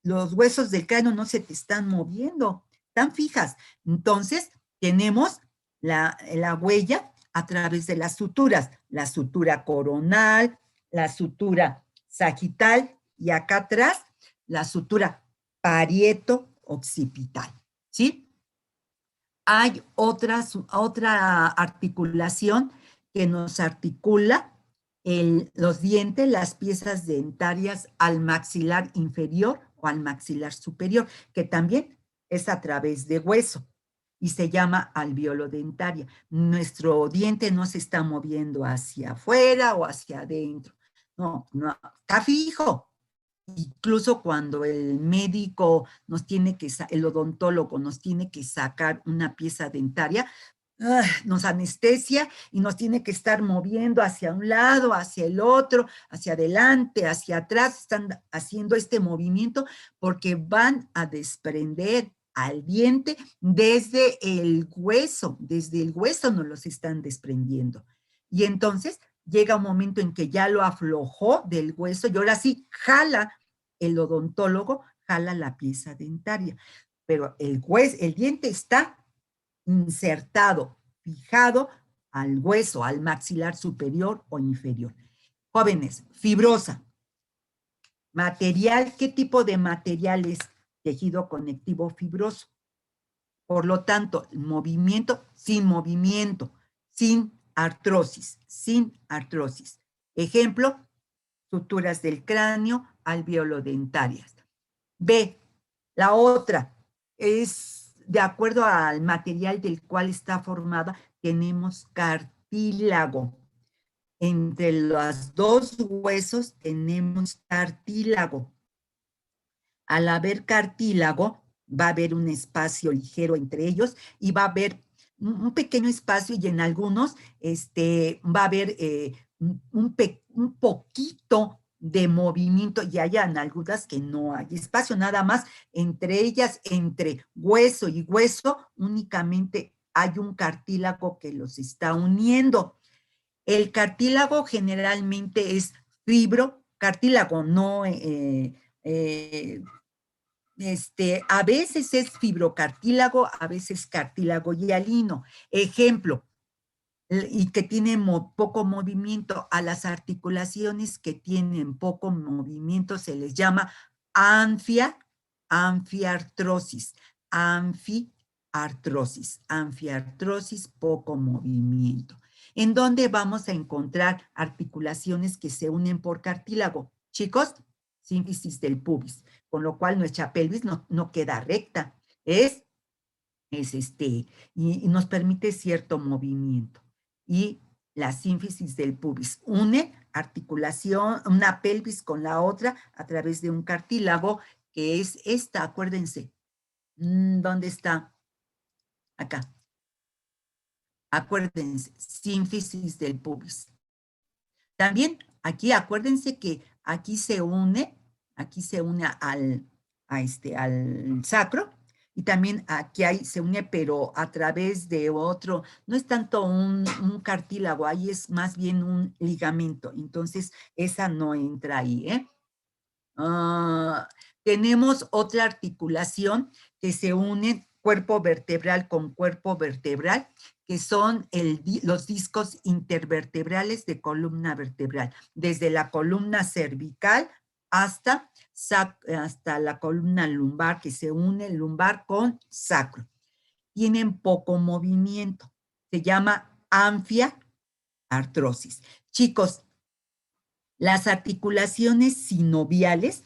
los huesos del cráneo no se te están moviendo, están fijas. Entonces, tenemos la huella a través de las suturas, la sutura coronal, la sutura sagital y acá atrás la sutura parieto-occipital, ¿sí? Hay otra articulación que nos articula los dientes, las piezas dentarias al maxilar inferior o al maxilar superior, que también es a través de hueso y se llama alveolodentaria. Nuestro diente no se está moviendo hacia afuera o hacia adentro. No, está fijo. Incluso cuando el médico el odontólogo nos tiene que sacar una pieza dentaria, nos anestesia y nos tiene que estar moviendo hacia un lado, hacia el otro, hacia adelante, hacia atrás, están haciendo este movimiento porque van a desprender al diente desde el hueso nos los están desprendiendo. Y entonces llega un momento en que ya lo aflojó del hueso y ahora sí jala el odontólogo, jala la pieza dentaria, pero el diente está insertado, fijado al hueso, al maxilar superior o inferior. Jóvenes, fibrosa. Material, ¿qué tipo de material es? Tejido conectivo fibroso. Por lo tanto, movimiento, sin artrosis, sin artrosis. Ejemplo, suturas del cráneo, alveolodentarias. B, la otra es, de acuerdo al material del cual está formada, tenemos cartílago. Entre los 2 huesos tenemos cartílago. Al haber cartílago, va a haber un espacio ligero entre ellos y va a haber un pequeño espacio y en algunos va a haber un poquito de movimiento y hay en algunas que no hay espacio, nada más entre ellas, entre hueso y hueso, únicamente hay un cartílago que los está uniendo. El cartílago generalmente es cartílago, no a veces es fibrocartílago, a veces cartílago hialino. Ejemplo, y que tiene poco movimiento, a las articulaciones que tienen poco movimiento se les llama anfiartrosis, anfiartrosis, poco movimiento. ¿En dónde vamos a encontrar articulaciones que se unen por cartílago? Chicos, sínfisis del pubis, con lo cual nuestra pelvis no queda recta, y nos permite cierto movimiento. Y la sínfisis del pubis une articulación, una pelvis con la otra a través de un cartílago que es esta, acuérdense. ¿Dónde está? Acá. Acuérdense, sínfisis del pubis. También aquí acuérdense que aquí se une al sacro, y también aquí se une, pero a través de otro, no es tanto un cartílago, ahí es más bien un ligamento, entonces esa no entra ahí, ¿eh? Tenemos otra articulación que se une cuerpo vertebral con cuerpo vertebral, que son los discos intervertebrales de columna vertebral, desde la columna cervical hasta la columna lumbar, que se une lumbar con sacro. Tienen poco movimiento, se llama anfiartrosis. Chicos, las articulaciones sinoviales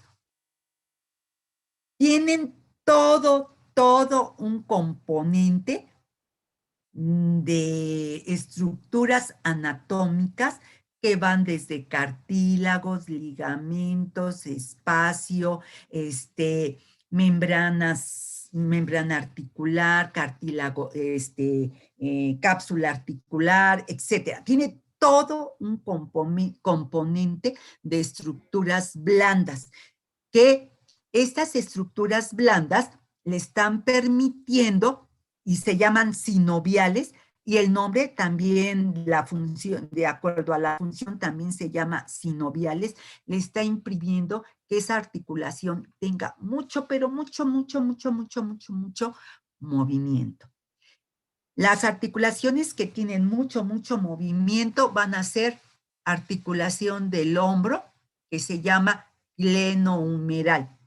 tienen todo un componente de estructuras anatómicas que van desde cartílagos, ligamentos, espacio, membrana articular, cartílago, cápsula articular, etcétera. Tiene todo un componente de estructuras blandas, que estas estructuras blandas le están permitiendo, y se llaman sinoviales, y el nombre también, la función, de acuerdo a la función, también se llama sinoviales, le está imprimiendo que esa articulación tenga mucho, pero mucho movimiento. Las articulaciones que tienen mucho movimiento van a ser articulación del hombro, que se llama glenohumeral,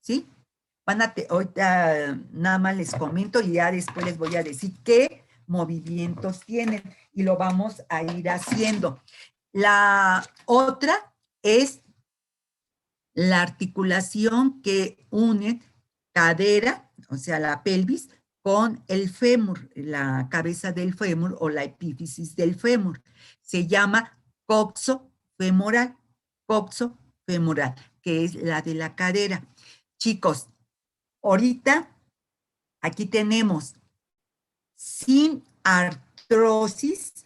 ¿sí? Ahorita nada más les comento y ya después les voy a decir qué movimientos tienen y lo vamos a ir haciendo. La otra es la articulación que une cadera, o sea, la pelvis, con el fémur, la cabeza del fémur o la epífisis del fémur. Se llama coxofemoral, que es la de la cadera. Chicos, ahorita aquí tenemos sin artrosis,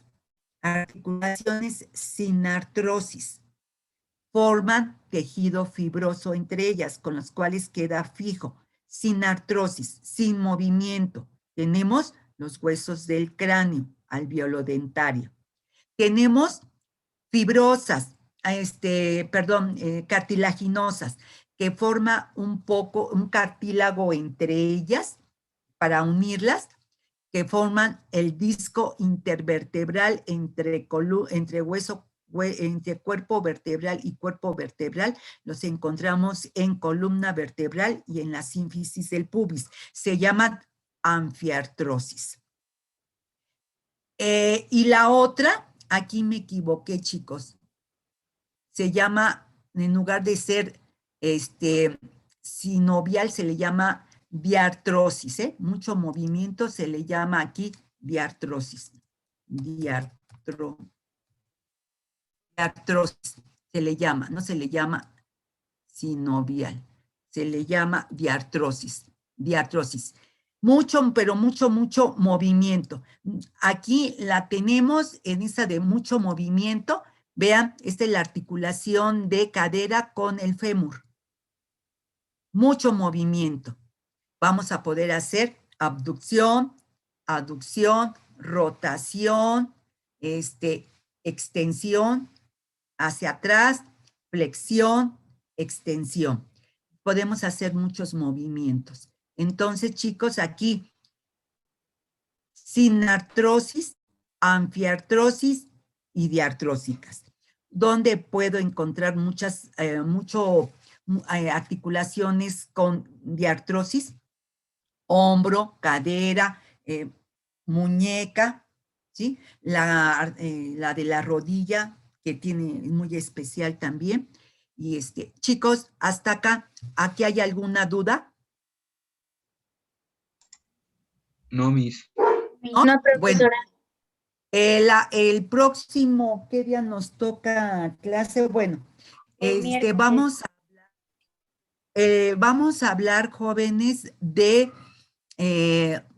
articulaciones sin artrosis. Forman tejido fibroso entre ellas, con los cuales queda fijo, sin artrosis, sin movimiento. Tenemos los huesos del cráneo, alveolodentario. Tenemos fibrosas, cartilaginosas, que forma un cartílago entre ellas, para unirlas, que forman el disco intervertebral entre cuerpo vertebral y cuerpo vertebral. Los encontramos en columna vertebral y en la sínfisis del pubis. Se llaman anfiartrosis. Y la otra, aquí me equivoqué, chicos. Se llama, en lugar de ser sinovial, se le llama diartrosis, ¿eh? Mucho movimiento, se le llama aquí diartrosis. Diartrosis se le llama, no se le llama sinovial, se le llama diartrosis. Mucho, pero mucho movimiento. Aquí la tenemos en esa de mucho movimiento. Vean, esta es la articulación de cadera con el fémur. Mucho movimiento. Vamos a poder hacer abducción, aducción, rotación, extensión hacia atrás, flexión, extensión. Podemos hacer muchos movimientos. Entonces, chicos, aquí, sin artrosis, anfiartrosis y diartrósicas. ¿Dónde puedo encontrar articulaciones con diartrosis? Hombro, cadera, muñeca, ¿sí? La de la rodilla, que tiene muy especial también. Y chicos, hasta acá, ¿aquí hay alguna duda? No, Miss. No, No, profesora. Bueno, el próximo, ¿qué día nos toca clase? Bueno, El miércoles. vamos a vamos a hablar, jóvenes, de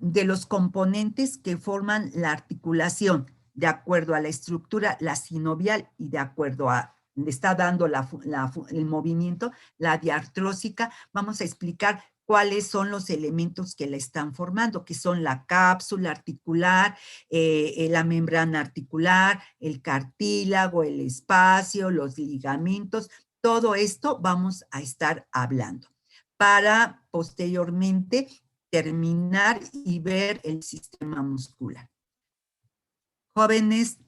los componentes que forman la articulación, de acuerdo a la estructura, la sinovial, y de acuerdo a, le está dando el movimiento, la diartrósica. Vamos a explicar cuáles son los elementos que la están formando, que son la cápsula articular, la membrana articular, el cartílago, el espacio, los ligamentos. Todo esto vamos a estar hablando para posteriormente terminar y ver el sistema muscular. Jóvenes,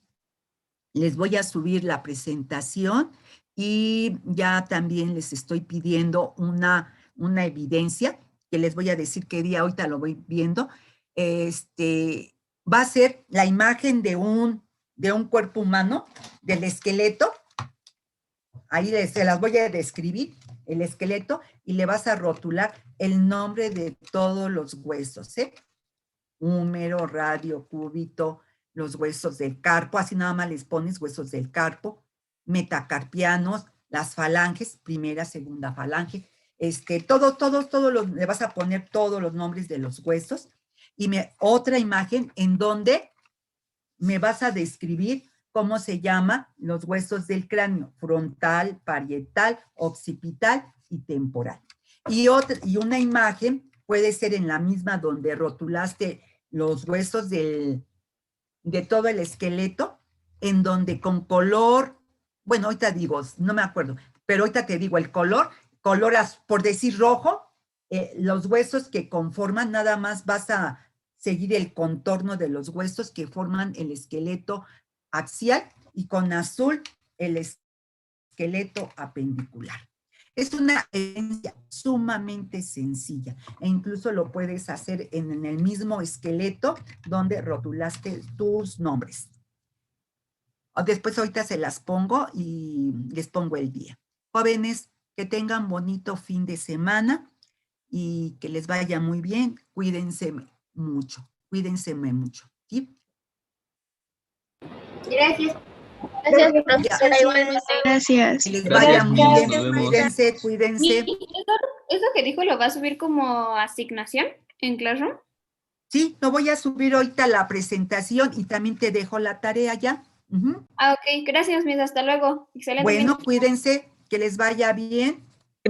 les voy a subir la presentación y ya también les estoy pidiendo una evidencia que les voy a decir qué día, ahorita lo voy viendo. Va a ser la imagen de un cuerpo humano, del esqueleto. Ahí se las voy a describir, el esqueleto, y le vas a rotular el nombre de todos los huesos, ¿eh? Húmero, radio, cúbito, los huesos del carpo, así nada más les pones huesos del carpo, metacarpianos, las falanges, primera, segunda falange, le vas a poner todos los nombres de los huesos, y otra imagen en donde me vas a describir cómo se llama los huesos del cráneo, frontal, parietal, occipital y temporal. Y una imagen puede ser en la misma donde rotulaste los huesos de todo el esqueleto, en donde con color, bueno, ahorita digo, no me acuerdo, pero ahorita te digo el color, por decir rojo, los huesos que conforman, nada más vas a seguir el contorno de los huesos que forman el esqueleto axial, y con azul el esqueleto apendicular. Es una evidencia sumamente sencilla e incluso lo puedes hacer en el mismo esqueleto donde rotulaste tus nombres. Después ahorita se las pongo y les pongo el día. Jóvenes, que tengan bonito fin de semana y que les vaya muy bien. Cuídense mucho, ¿sí? Gracias. Gracias, profesora, igualmente. Gracias. Que les vaya muy bien. Nos vemos. Cuídense. ¿Eso que dijo lo va a subir como asignación en Classroom? Sí, lo voy a subir ahorita la presentación y también te dejo la tarea ya. Ok, gracias, Miss. Hasta luego. Excelente. Bueno, cuídense, que les vaya bien.